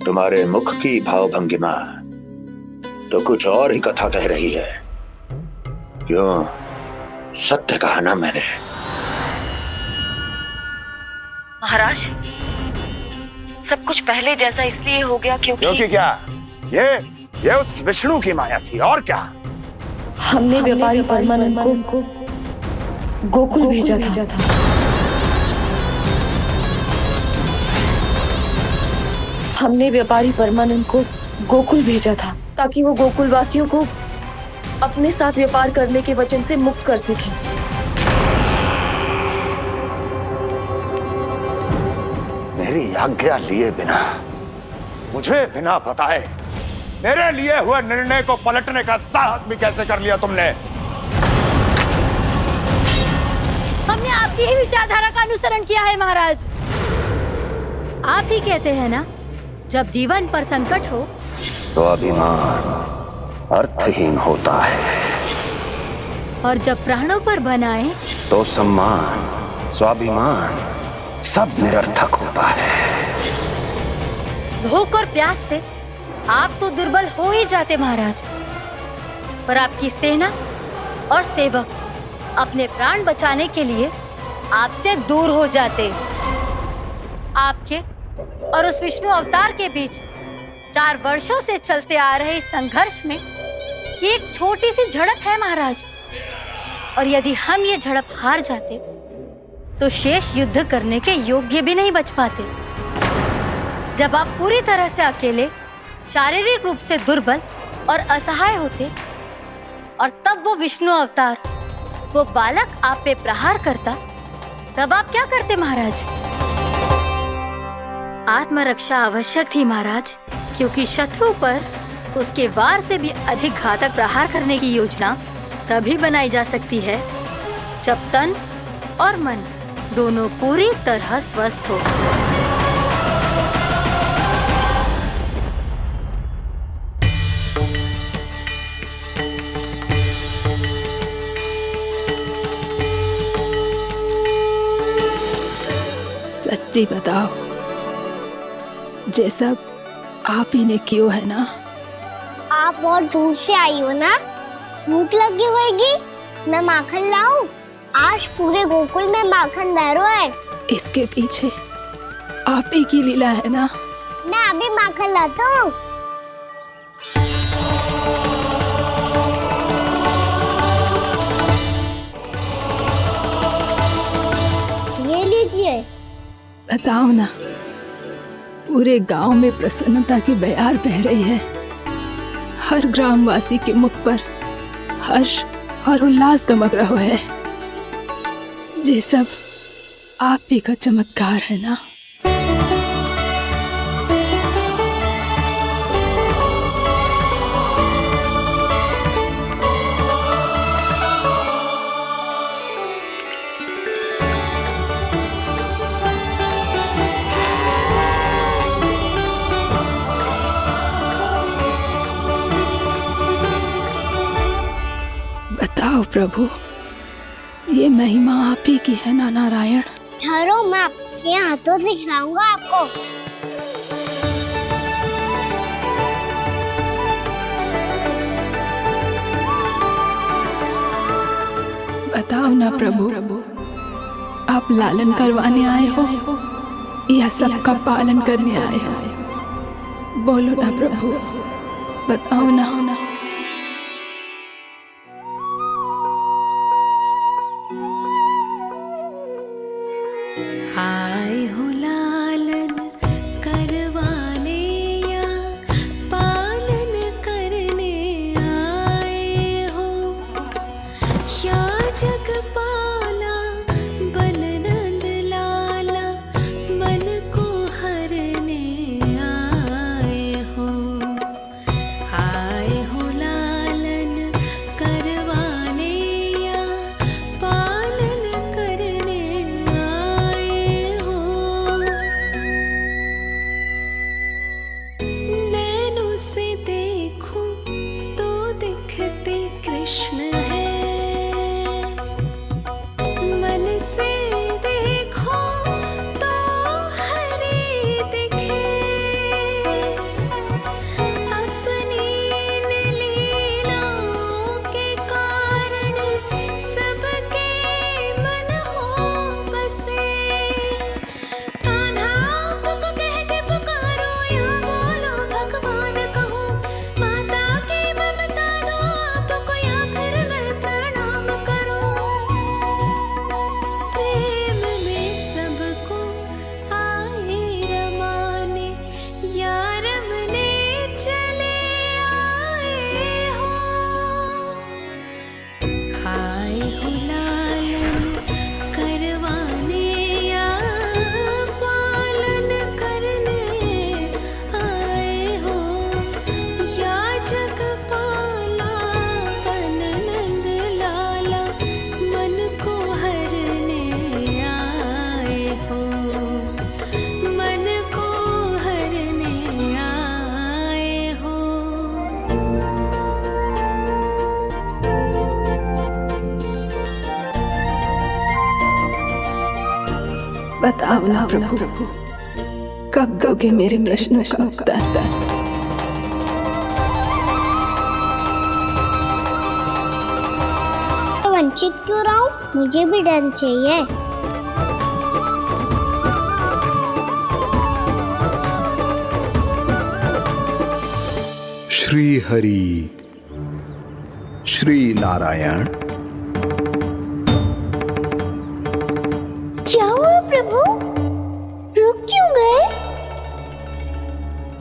N: तुम्हारे मुख की भावभंगिमा तो कुछ और ही कथा कह रही है। क्यों? सत्य कहा ना मैंने।
G: महाराज, सब कुछ पहले जैसा इसलिए हो गया क्योंकि
E: क्या? ये उस विष्णु की माया थी, और क्या?
G: हमने व्यापारी परमानंद को गोकुल भेजा था। हमने व्यापारी परमानंद को गोकुल भेजा था ताकि वो गोकुल वासियों को अपने साथ व्यापार करने के वचन से मुक्त कर सके।
E: मेरी आज्ञा लिए बिना, मुझे बिना बताए मेरे लिए हुए निर्णय को पलटने का साहस भी कैसे कर लिया तुमने?
H: हमने आपकी ही विचारधारा का अनुसरण किया है महाराज। आप ही कहते हैं ना, जब जीवन पर संकट हो
N: तो अभिमान अर्थहीन होता है,
H: और जब प्राणों पर बनाए
N: तो सम्मान स्वाभिमान सब निरर्थक होता है।
H: भूख और प्यास से आप तो दुर्बल हो ही जाते महाराज, पर आपकी सेना और सेवक अपने प्राण बचाने के लिए आपसे दूर हो जाते। आपके और उस विष्णु अवतार के बीच 4 वर्षों से चलते आ रहे इस संघर्ष में ये एक छोटी सी झड़प है महाराज। और यदि हम ये झड़प हार जाते तो शेष युद्ध करने के योग्य भी नहीं बच पाते। जब आप पूरी तरह से अकेले, शारीरिक रूप से दुर्बल और असहाय होते और तब वो विष्णु अवतार, वो बालक आप पे प्रहार करता, तब आप क्या करते महाराज? आत्मरक्षा आवश्यक थी महाराज, क्योंकि शत्रु पर उसके वार से भी अधिक घातक प्रहार करने की योजना तभी बनाई जा सकती है जब तन और मन दोनों पूरी तरह स्वस्थ हो।
A: सच्ची बताओ, ये सब आप ही ने क्यों है ना?
B: आप बहुत दूर से आई हो ना, भूख लगी होगी। मैं माखन लाऊं? आज पूरे गोकुल में माखन बह रहा है।
A: इसके पीछे आप ही की लीला है ना?
B: मैं अभी माखन लाता हूँ। ये लीजिए।
A: बताओ ना, पूरे गांव में प्रसन्नता की बयार बह रही है। हर ग्रामवासी के मुख पर हर्ष और उल्लास दमक रहा है। ये सब आप ही का चमत्कार है ना? बताओ प्रभु, ये महिमा आप ही की है ना नारायण?
B: ठहरो, मैं आपके हाथों से खिलाऊंगा आपको।
A: बताओ ना प्रभु, आप लालन करवाने आए हो या सबका पालन करने आए हो? बोलो ना प्रभु, बताओ ना।
T: आए हो लालन करवाने या पालन करने आए हो, या जगपाला बन नंद लाला मन को हरने आए हो। आए हो लालन करवाने या पालन करने आए हो। नैनों से देखूं तो दिखते कृष्ण है, मन से देखो तो हरि दिखे। अपनी लीलाओं के कारण सबके मन हो बसे। कान्हा आपको कह के पुकारो या बोलो भगवान कहो, माता की ममता दो आपको या फिर मैं प्रणाम करूं। प्रेम में सबको आए रमाने, या रमने चले आए हो। आए हो लालन करवाने या पालन करने आए हो, या जगपाला बन नंद लाला मन को हरने आए हो। मन को हरने आए हो।
A: बताओ ना प्रभु, कब दोगे मेरे प्रश्नों का उत्तर?
B: वंचित क्यों रहा हूँ? मुझे भी डर चाहिए।
R: श्री हरि श्री नारायण।
B: क्या हुआ प्रभु, रुक क्यों गए?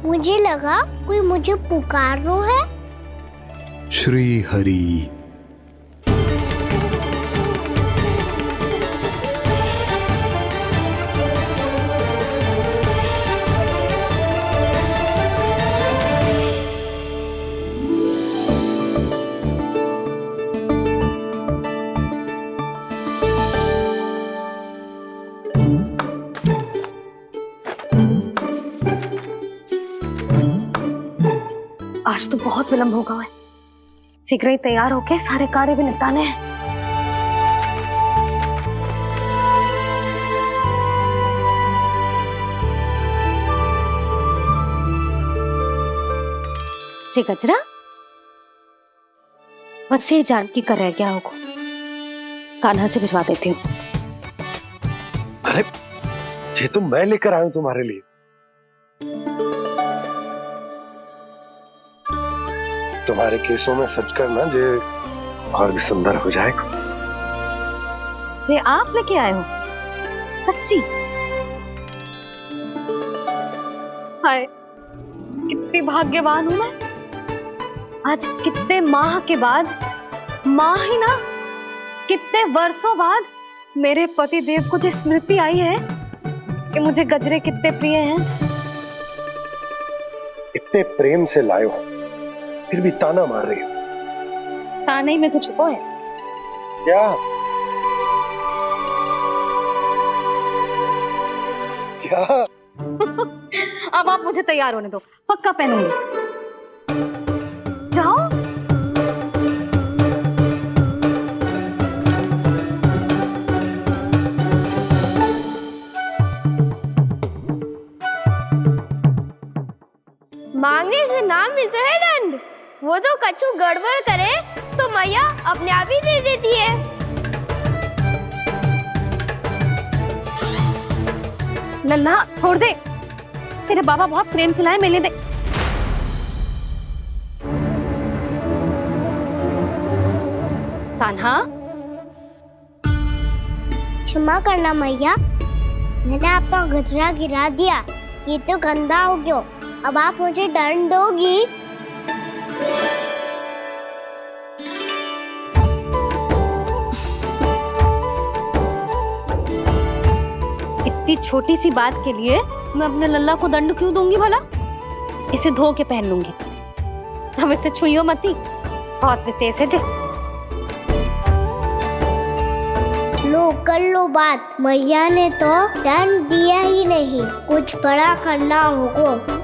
B: मुझे लगा कोई मुझे पुकार रहा है।
R: श्री हरि।
C: आज तो बहुत विलंब होगा है, शीघ्र ही तैयार होके सारे कार्य भी निपटाने हैं। जी गजरा, बस ये जान की कर रह गया होगा, कान्हा से भिजवा देती हूँ।
D: अरे ये तो मैं लेकर आया हूं तुम्हारे लिए। तुम्हारे केसों में सच करना जे और भी सुंदर हो जाएगा।
C: जे आप लेके आए हो सच्ची? हाय, कितनी भाग्यवान हूं मैं। आज कितने माह के बाद, माह ही ना कितने वर्षों बाद मेरे पति देव को जो स्मृति आई है कि मुझे गजरे कितने प्रिय हैं।
D: इतने प्रेम से लाए हो, फिर भी ताना मार रही हो।
C: ताने में कुछ छुपो है
D: क्या? क्या?
C: अब आप मुझे तैयार होने दो, पक्का पहनूंगी। जाओ।
B: मांगने से नाम मिलता है दंड। वो तो कछु गड़बड़ करे तो मैया अपने आप ही दे देती है।
C: लल्ला छोड़ दे, तेरे बाबा बहुत प्रेम से लाए, मिलने दे। कान्हा,
B: क्षमा करना मैया, मैंने आपका गजरा गिरा दिया, ये तो गंदा हो गया। अब आप मुझे दंड दोगी?
C: इतनी छोटी सी बात के लिए मैं अपने लल्ला को दंड क्यों दूंगी भला? इसे धो के पहन लूंगी। अब इसे छुइयो मती, बहुत विशेष है जी।
B: लो कर लो बात, मैया ने तो दंड दिया ही नहीं, कुछ बड़ा करना होगा।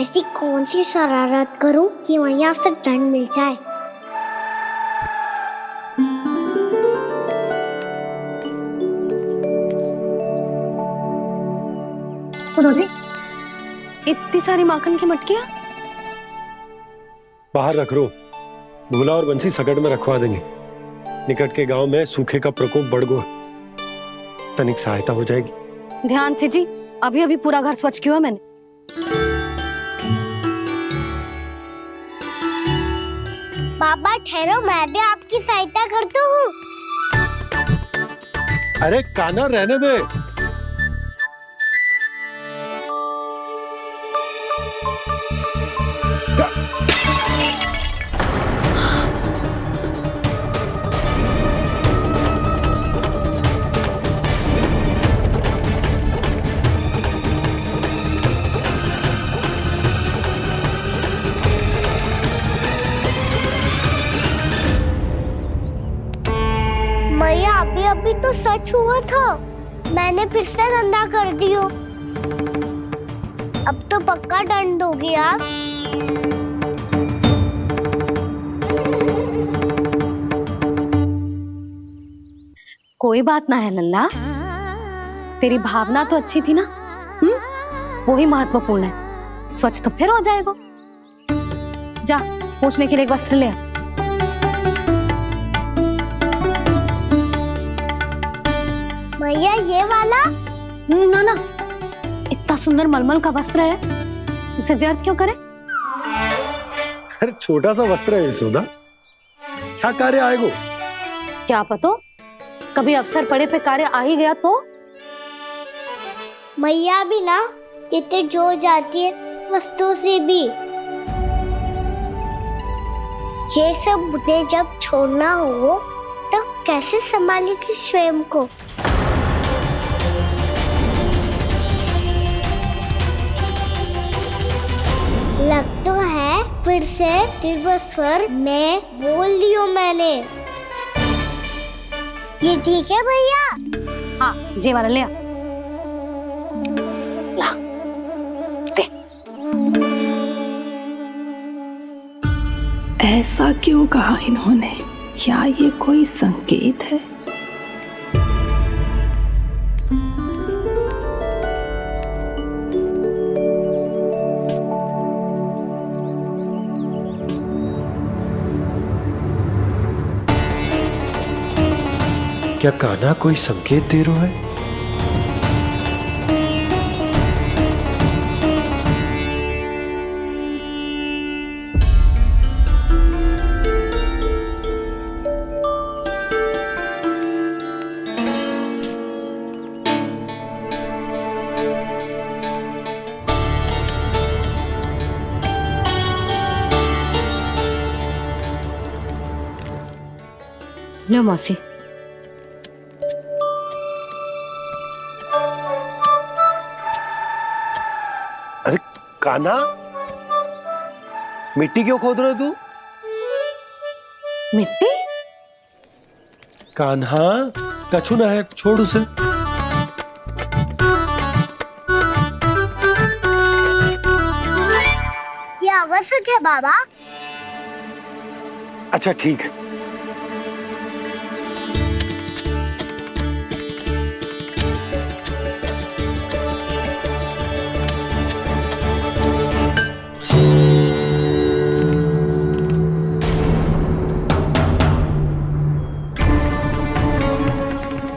B: ऐसी कौन सी शरारत करूं कि मैया से दंड मिल जाए?
C: सुनो जी, इतनी सारी माखन की मटकियां
D: बाहर रख रो, भूला और बंसी सकट में रखवा देंगे। निकट के गांव में सूखे का प्रकोप बढ़ गया, तनिक सहायता हो जाएगी।
C: ध्यान से जी, अभी अभी पूरा घर स्वच्छ किया मैंने।
B: बाबा ठहरो, मैं भी आपकी सहायता करता हूँ।
D: अरे कान्हा रहने दे।
B: मैया अभी अभी तो सच हुआ था, मैंने फिर से गंदा कर दियो। अब तो पक्का दंड दोगे आप।
C: कोई बात ना है लल्ला, तेरी भावना तो अच्छी थी ना, वही महत्वपूर्ण है। स्वच्छ तो फिर हो जाएगा। जा, पूछने के लिए एक वस्त्र ले आ।
B: भैया ये वाला?
C: ना ना, इतना सुंदर मलमल का वस्त्र है, उसे व्यर्थ क्यों करे?
D: अरे छोटा सा वस्त्र है यशोदा, क्या कार्य आएगो?
C: क्या पता, कभी अवसर पड़े पे कार्य आ ही गया तो?
B: मैया भी ना कितने जो जाती है वस्तुओं से भी। ये सब मुझे जब छोड़ना हो तो कैसे संभालेगी स्वयं को? लग तो है फिर से तिरस्वर में बोल दियो मैंने। ये ठीक है भैया?
C: हाँ, जी वाला ले आ। ला, दे।
A: ऐसा क्यों कहा इन्होंने? क्या ये कोई संकेत है?
U: क्या कान्हा कोई संकेत दे रहा है?
C: लो मौसी।
D: अरे कान्हा, मिट्टी क्यों खोद रहे तू?
C: मिट्टी?
D: कान्हा, कछु ना है, छोड़ उसे।
B: ये आवश्यक है बाबा।
D: अच्छा ठीक है।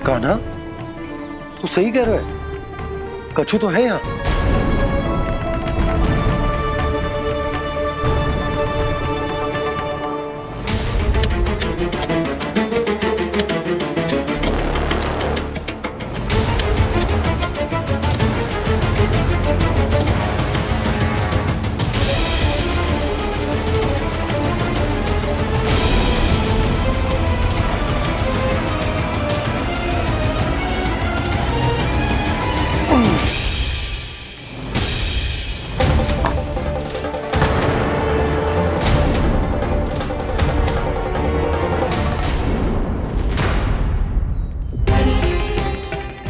D: कान्हा, तू सही कह रहा है, कछु तो है यहाँ।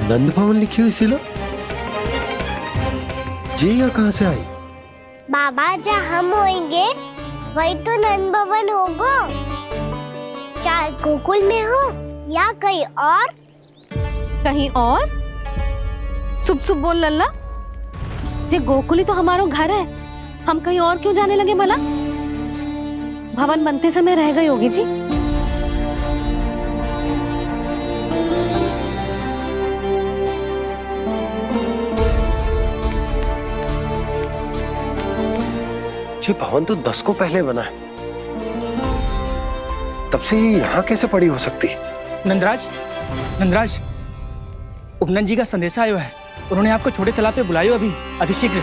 D: नंद भवन लिखी हुई सिला, जी यहाँ कहाँ से आई?
B: बाबा जहाँ हम होंगे वही तो नंद भवन होगा। चाहे गोकुल में हो या कहीं और।
C: कहीं और? सुब सुब बोल लल्ला, जे गोकुल ही तो हमारा घर है, हम कहीं और क्यों जाने लगे भला? भवन बनते समय रह गई होगी जी।
D: ये भवन तो 10 को पहले बना है, तब से ये यहाँ कैसे पड़ी हो सकती?
P: नंदराज, नंदराज, उपनंद जी का संदेशा आयो है, उन्होंने आपको छोटे तालाब पे बुलायो अभी अतिशीघ्र।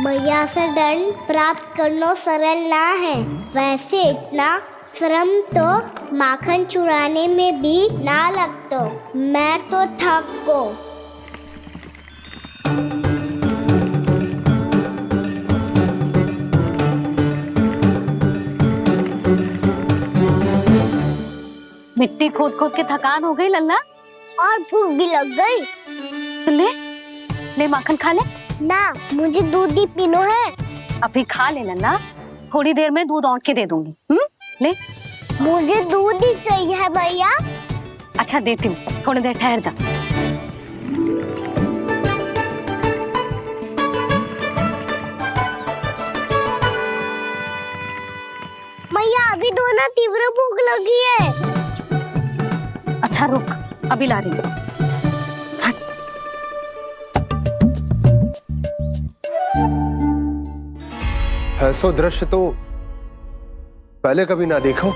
B: मैया से दंड प्राप्त करना सरल ना है, वैसे इतना श्रम तो माखन चुराने में भी ना लगतो। मैं तो थक को।
C: मिट्टी खोद खोद के थकान हो गई लल्ला,
B: और भूख भी लग गई।
C: तो ले ले माखन खा ले।
B: ना, मुझे दूध ही पीनो है।
C: अभी खा ले लल्ला, थोड़ी देर में दूध औंट के दे दूंगी। ले।
B: मुझे दूध ही चाहिए है भैया।
C: अच्छा देती हूँ, थोड़ी देर ठहर जा।
B: मुझे भूख लगी है।
C: अच्छा रुक, अभी ला रही हूँ।
D: ऐसा दृश्य तो पहले कभी ना देखो।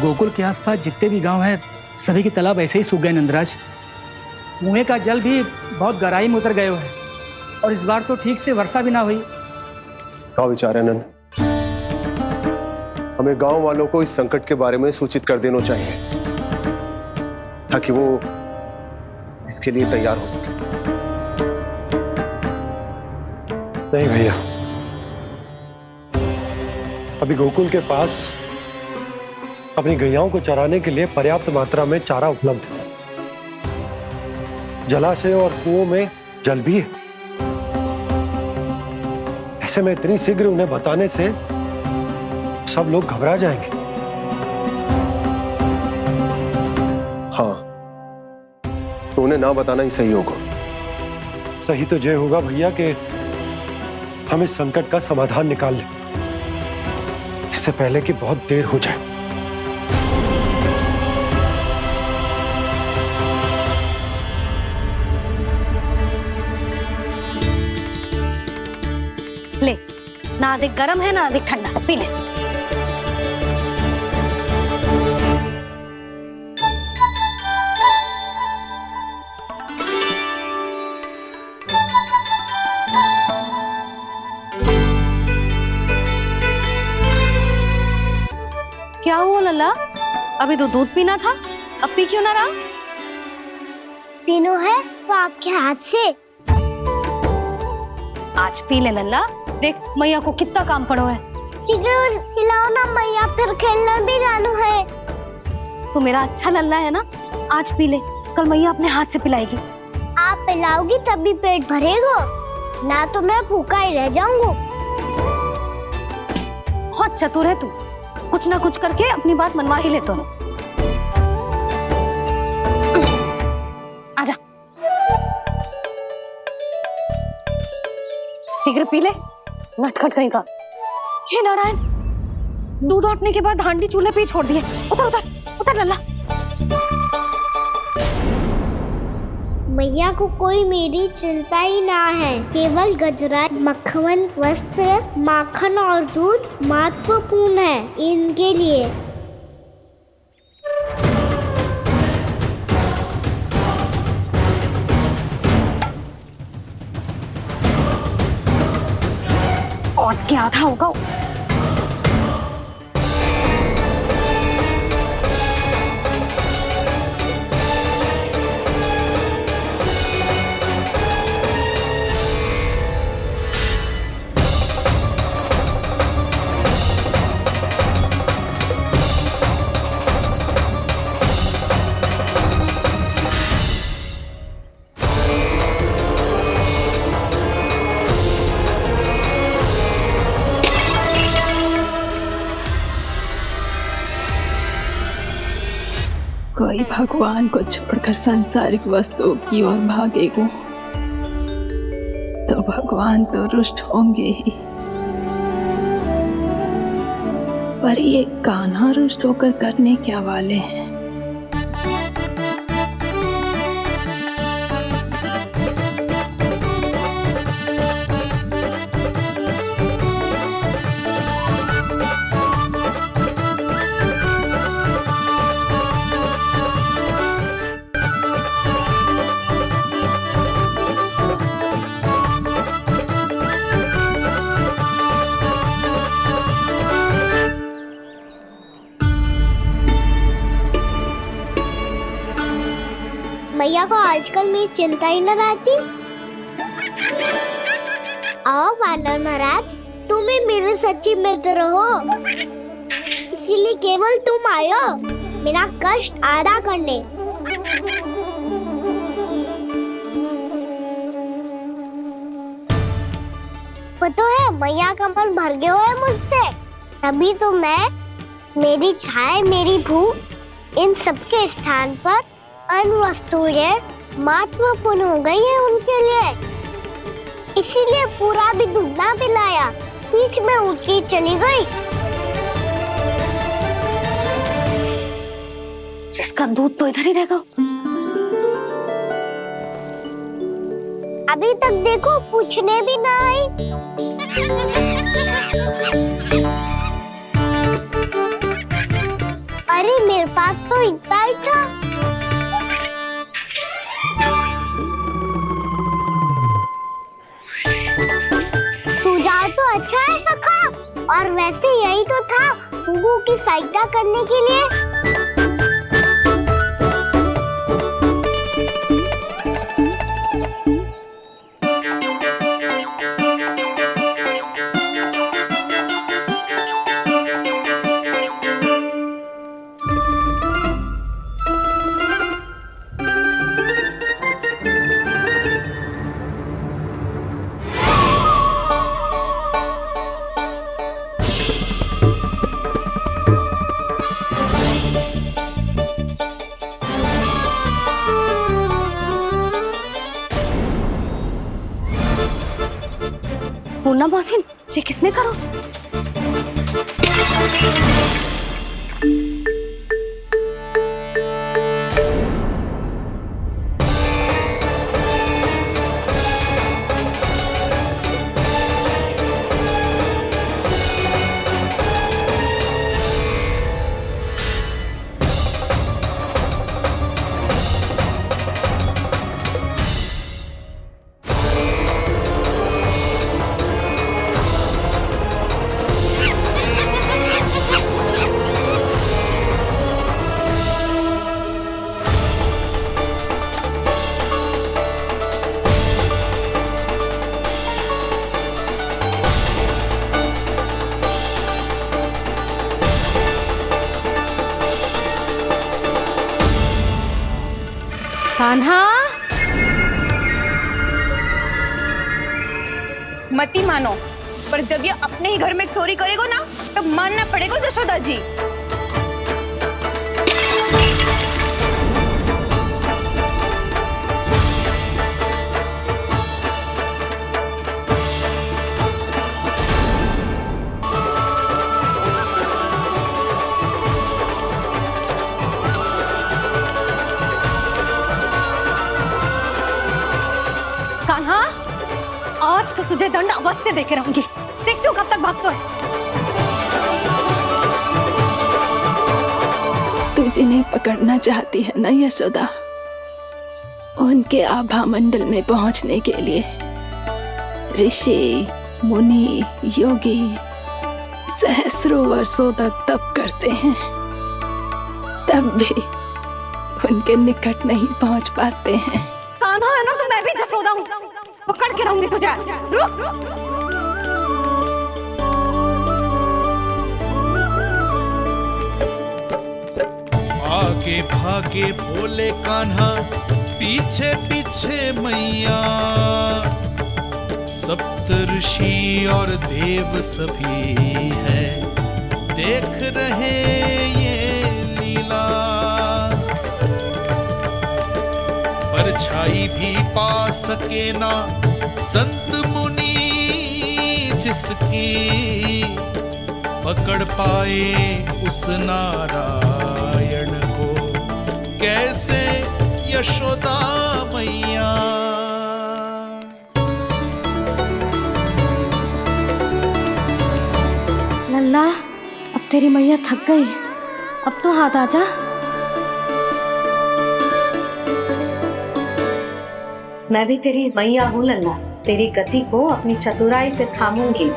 P: गोकुल के आसपास जितने भी गांव हैं सभी के तालाब ऐसे ही सूख गए नंदराज। कुएं का जल भी बहुत गहराई में उतर गए है और इस बार तो ठीक से वर्षा भी ना हुई।
D: क्या विचार है नंद? हमें गांव वालों को इस संकट के बारे में सूचित कर देना चाहिए ताकि वो इसके लिए तैयार हो सके। नहीं भैया, अभी गोकुल के पास अपनी गैयाओं को चराने के लिए पर्याप्त मात्रा में चारा उपलब्ध है। जलाशय और कुओं में जल भी है। ऐसे में इतनी शीघ्र उन्हें बताने से सब लोग घबरा जाएंगे। हाँ, तो उन्हें ना बताना ही सही होगा। सही तो ये होगा भैया कि हम इस संकट का समाधान निकाल लें इससे पहले कि बहुत देर हो जाए।
C: ले, ना अधिक गर्म है ना अधिक ठंडा, पी ले। क्या हुआ लल्ला? अभी तो दूध पीना था, अब पी क्यों ना रहा?
B: पीनो है तो आपके हाथ से।
C: आज पी ले लल्ला, देख मैया को कितना काम पड़ो है।
B: शीघ्र खिलाओ ना मैया, फिर खेलने भी जाना है।
C: तू मेरा अच्छा लल्ला है ना, आज पी ले, कल मैया अपने हाथ से पिलाएगी।
B: आप पिलाओगी तभी पेट भरेगा, ना तो मैं भूखा ही रह जाऊंगा।
C: बहुत चतुर है तू, कुछ ना कुछ करके अपनी बात मनवा ही लेता है। आजा, शीघ्र पी ले, नटखट कहीं का। हे नारायण, दूध औटने के बाद हांडी चूल्हे पे ही छोड़ दिए। उतर उतर उतर लल्ला।
B: मैया को कोई मेरी चिंता ही ना है। केवल गजरा, मक्खन, वस्त्र, माखन और दूध महत्वपूर्ण है इनके लिए।
C: और क्या था होगा?
A: कोई भगवान को छोड़कर सांसारिक वस्तुओं की ओर भागेगा तो भगवान तो रुष्ट होंगे ही, पर ये कान्हा रुष्ट होकर करने क्या वाले हैं?
B: मैया को आजकल मेरी चिंता ही न रहती। आओ वानर महाराज, तुम ही मेरे सच्ची मित्र हो, इसीलिए केवल तुम आयो मेरा कष्ट आधा करने। पता है मैया का मन भर गया है मुझसे, तभी तो मैं मेरी छाया, मेरी भूख, इन सबके स्थान पर अन्य वस्तुएं महत्वपूर्ण हो गई है उनके लिए। इसीलिए पूरा भी दूध ना पिलाया, बीच में उठ के चली गई।
C: जिसका दूध तो इधर ही रहेगा।
B: अभी तक देखो पूछने भी ना आई। अरे मेरे पास तो इतना ही था। सुझाव तो अच्छा है सखा, और वैसे यही तो था गुगू की सहायता करने के लिए।
C: पूर्णा मौसी, ये किसने करो? कान्हा,
I: मती मानो, पर जब ये अपने ही घर में चोरी करेगा ना, तब मानना पड़ेगा जशोदा जी।
C: कान्हा, आज तो तुझे दंड अवश्य देके रहूंगी। देखती हूँ कब तक भागता है।
A: तू जिन्हें पकड़ना चाहती है ना यशोदा, उनके आभा मंडल में पहुंचने के लिए ऋषि, मुनि, योगी सहस्रों वर्षों तक तप करते हैं, तब भी उनके निकट नहीं पहुंच पाते हैं।
C: कान्हा है ना, तो मैं भी जसोदा हूँ, पकड़ के रहूंगी तुझे। रुक।
S: आगे भागे भोले कान्हा, पीछे पीछे मैया, सप्त ऋषि और देव सभी हैं, देख रहे ये लीला। परछाई भी पा सके ना संत मुनि जिसकी, पकड़ पाए उस नारायण को कैसे यशोदा मैया।
C: लल्ला, अब तेरी मैया थक गई, अब तो हाथ आजा।
H: मैं भी तेरी मैया हूँ लल्ला, तेरी गति को अपनी चतुराई से थामूंगी।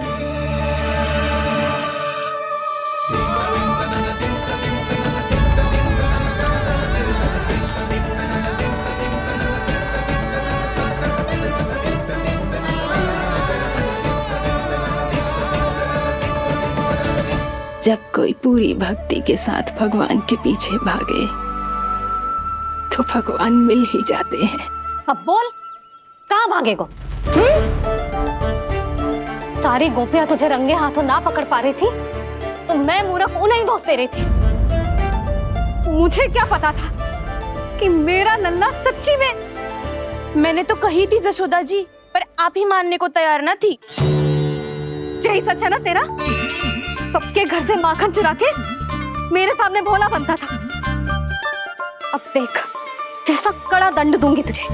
A: जब कोई पूरी भक्ति के साथ भगवान के पीछे भागे तो भगवान मिल ही जाते हैं।
C: अब बोल, कहाँ भागेगा? सारी गोपियां तुझे रंगे हाथों ना पकड़ पा रही थी, तो मैं मूर्ख उन्हें ही दोष दे रही थी। मुझे क्या पता था कि मेरा लल्ला सच्ची में।
I: मैंने तो कही थी जशोदा जी, पर आप ही मानने को तैयार ना थी।
C: यही सच है ना तेरा? सबके घर से माखन चुरा के मेरे सामने भोला बनता था। अब देख कैसा कड़ा दंड दूंगी तुझे।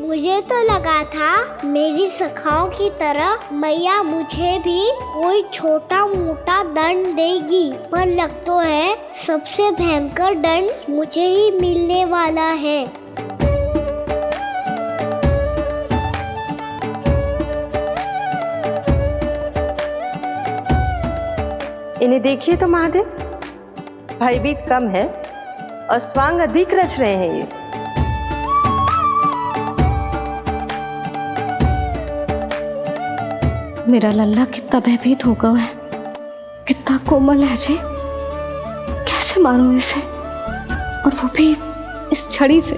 B: मुझे तो लगा था मेरी सखाओं की तरह मैया मुझे भी कोई छोटा मोटा दंड देगी, पर लग तो है सबसे भयंकर दंड मुझे ही मिलने वाला है।
J: इन्हें देखिए तो महादेव, भयभीत कम है और स्वांग अधिक रच रहे हैं। ये
C: मेरा लल्ला कितना भयभीत होगा है, कितना कोमल है जी। कैसे मारूं इसे, और वो भी इस छड़ी से।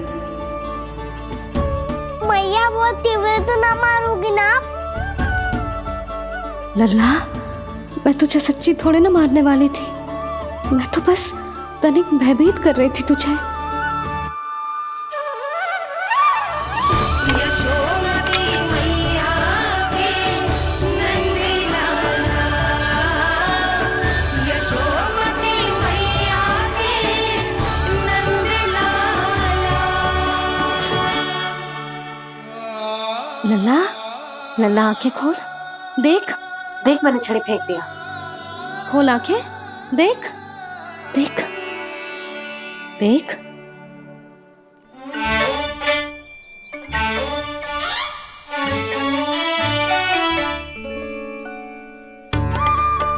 B: मैया बहुत तीव्र तो ना मारोगी ना?
C: लल्ला, मैं तुझे सच्ची थोड़े ना मारने वाली थी। मैं तो बस तनिक भयभीत कर रही थी तुझे। लल्ला, लल्ला आंखें खोल, देख देख मैंने छड़ी फेंक दिया। खोल आंखें, देख देख देख।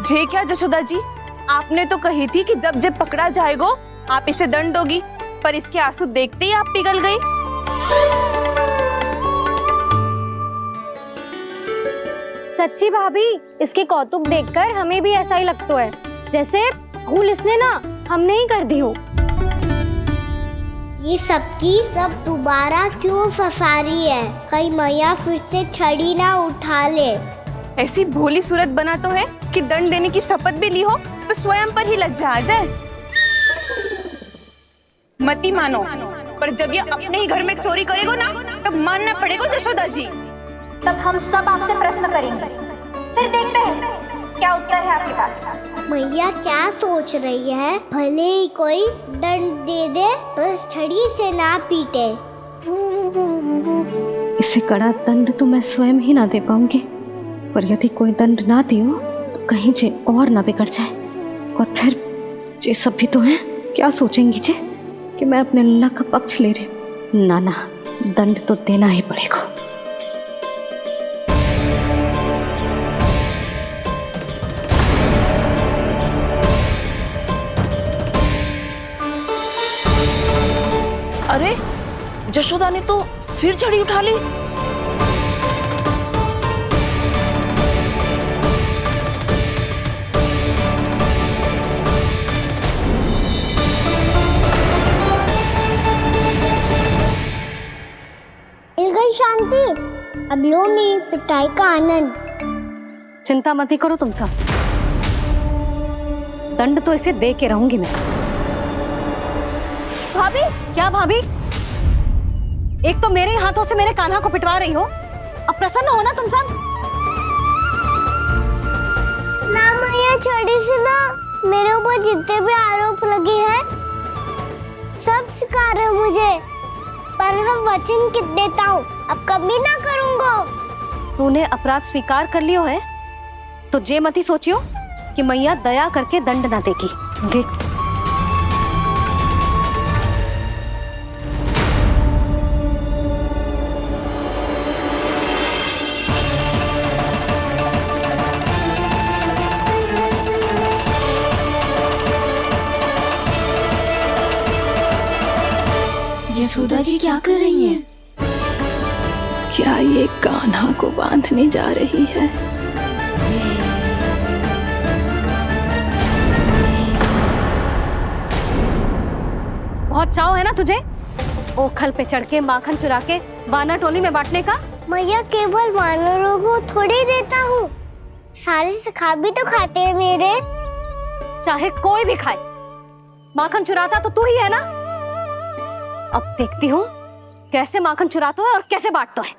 I: जे क्या जशोदा जी, आपने तो कही थी कि जब जब पकड़ा जाएगा आप इसे दंड दोगी, पर इसके आंसू देखते ही आप पिघल गई।
C: सच्ची भाभी, इसके कौतुक देखकर हमें भी ऐसा ही लगता है जैसे भूल इसने ना हमने ही कर दी हो।
B: ये सबकी सब दोबारा क्यों फंसा रही है? कहीं मैया फिर से छड़ी ना उठा ले।
I: ऐसी भोली सूरत बना तो है कि दंड देने की शपथ भी ली हो तो स्वयं पर ही लज्जा आ जाए। मती मानो, पर जब ये अपने ही घर में चोरी करेगो ना, तब मानना पड़ेगा जशोदा जी।
B: तब हम सब आपसे प्रश्न करेंगे, फिर देखते हैं क्या उत्तर है आपके पास। मैया क्या सोच रही है? भले ही कोई दंड दे दे तो छड़ी से ना पीटे।
C: इसे कड़ा दंड तो मैं स्वयं ही ना दे पाऊंगी, पर यदि कोई दंड ना दियो तो कहीं जे और ना बिगड़ जाए, और फिर जे सब भी तो हैं, क्या सोचेंगी जे कि मैं अपने लल्ला का पक्ष ले रही। ना ना, दंड तो देना ही पड़ेगा।
M: अरे जशोदा ने तो फिर छड़ी उठा ली।
B: मिल गई शांति, अब लो मेरी पिटाई का आनंद।
C: चिंता मत ही करो तुम सब, दंड तो इसे दे के रहूंगी मैं। भाभी, क्या भाभी? एक तो मेरे हाथों से मेरे कान्हा को पिटवा रही हो, अब प्रसन्न हो ना तुम सब?
B: ना मैया, छड़ी से ना मेरे ऊपर जितने भी आरोप लगे हैं सब स्वीकार है मुझे, पर हम वचन कित देता हूँ, अब कभी ना करूँगा।
C: तूने अपराध स्वीकार कर लियो है तो जे मती सोचियो कि मैया दया करके दंड ना देगी। देख
A: जसोदा जी क्या कर रही हैं? क्या ये कान्हा को बांधने जा रही है?
C: बहुत चाव है ना तुझे ओखल पे चढ़ के माखन चुरा के वानर टोली में बांटने का?
B: मैया केवल वानरों को थोड़ी देता हूँ, सारे सिखा भी तो खाते हैं मेरे।
C: चाहे कोई भी खाए, माखन चुराता तो तू ही है ना। अब देखती हूँ कैसे माखन चुराता है और कैसे बांटता है।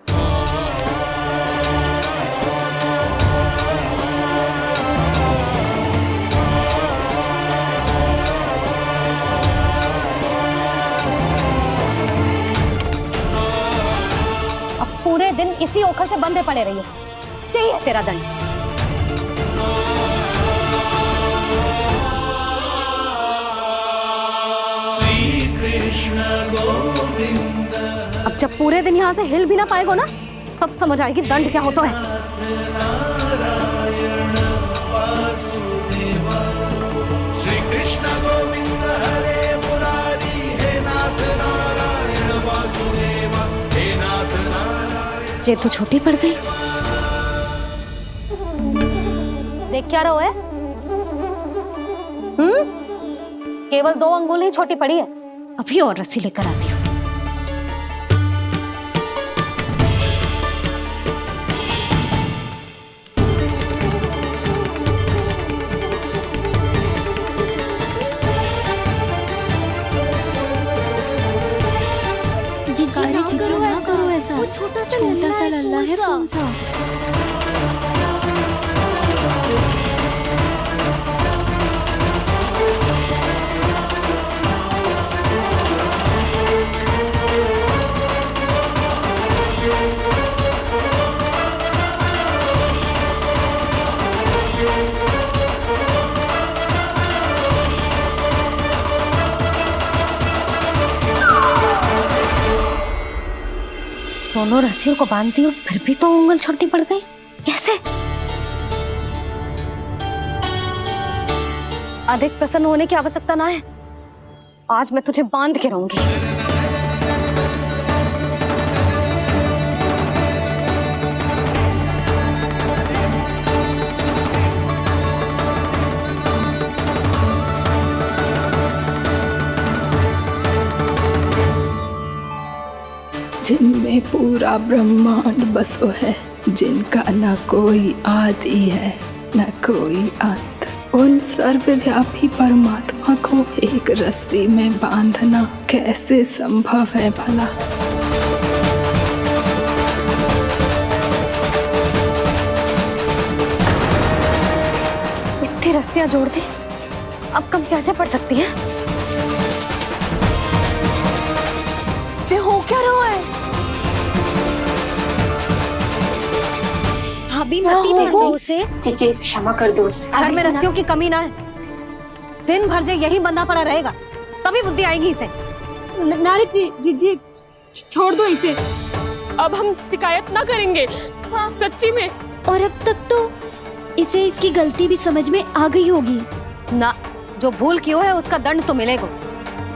C: अब पूरे दिन इसी ओखल से बंधे पड़े रहिए, चाहिए तेरा दंड। अब जब पूरे दिन यहाँ से हिल भी ना पाएगो ना, तब समझ आएगी दंड क्या होता है।
S: श्री कृष्ण गोविंद हरे मुरारी, हे नाथ नारायण वासुदेव, हे नाथ नारायण।
C: जे तो छोटी पड़ गई। देख क्या रहो है? केवल 2 अंगुल ही छोटी पड़ी है, अभी और रस्सी लेकर आती हूँ।
A: जीजू ना करो ऐसा, छोटा सा लल्ला है कौन सा?
C: दोनों रस्सियों को बांधती हूँ, फिर भी तो उंगल छोटी पड़ गई। कैसे? अधिक प्रसन्न होने की आवश्यकता ना है, आज मैं तुझे बांध के रहूंगी।
A: जिनमें पूरा ब्रह्मांड बसो है, जिनका न कोई आदि है न कोई अंत, उन सर्वव्यापी परमात्मा को एक रस्सी में बांधना कैसे संभव है भला?
C: इतनी रस्सियां जोड़ दी, अब कम कैसे पड़ सकती है?
I: जे हो क्या रहा है?
C: भाभी उसे क्षमा कर दो। घर में रस्सियों की कमी ना है, दिन भर जे यही बंधा पड़ा रहेगा, तभी बुद्धि आएगी इसे।
K: नारी जी छोड़ दो इसे, अब हम शिकायत ना करेंगे, सच्ची में।
V: और अब तक तो इसे इसकी गलती भी समझ में आ गई होगी
C: ना। जो भूल की है उसका दंड तो मिलेगा,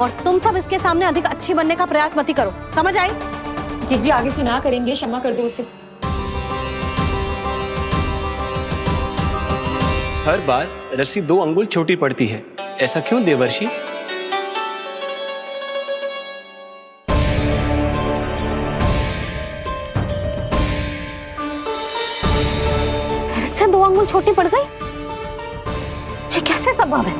C: और तुम सब इसके सामने अधिक अच्छी बनने का प्रयास मत करो, समझ आई?
K: जी आगे से ना करेंगे, क्षमा कर दो उसे।
W: हर बार रस्सी 2 अंगुल छोटी पड़ती है, ऐसा क्यों देवर्षि?
C: फिर से 2 अंगुल छोटी पड़ गई? ये कैसे संभव है?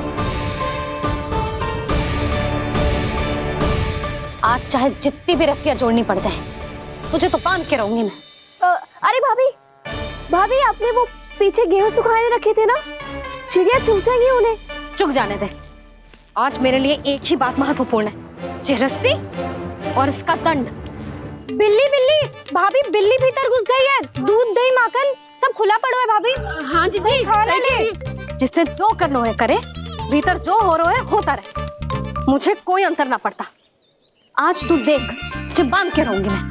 C: आज चाहे जितनी भी रस्सियां जोड़नी पड़ जाए, तुझे तो बांध के रहूंगी मैं।
I: अरे भाभी आपने वो पीछे गेहूं सुखाने रखे थे ना, चिड़िया चुग जाएंगी उन्हें।
C: चुग जाने दे, आज मेरे लिए एक ही बात महत्वपूर्ण है, ये रस्सी और इसका दंड।
V: बिल्ली भाभी, बिल्ली भीतर घुस गई है, दूध दही माखन सब खुला पड़ा है भाभी।
K: हाँ जी सही ले।
C: जिससे जो करना है करे, भीतर जो हो रहा है होता रहे, मुझे कोई अंतर ना पड़ता। आज तू देख, तुझे बांध के रहूंगी मैं।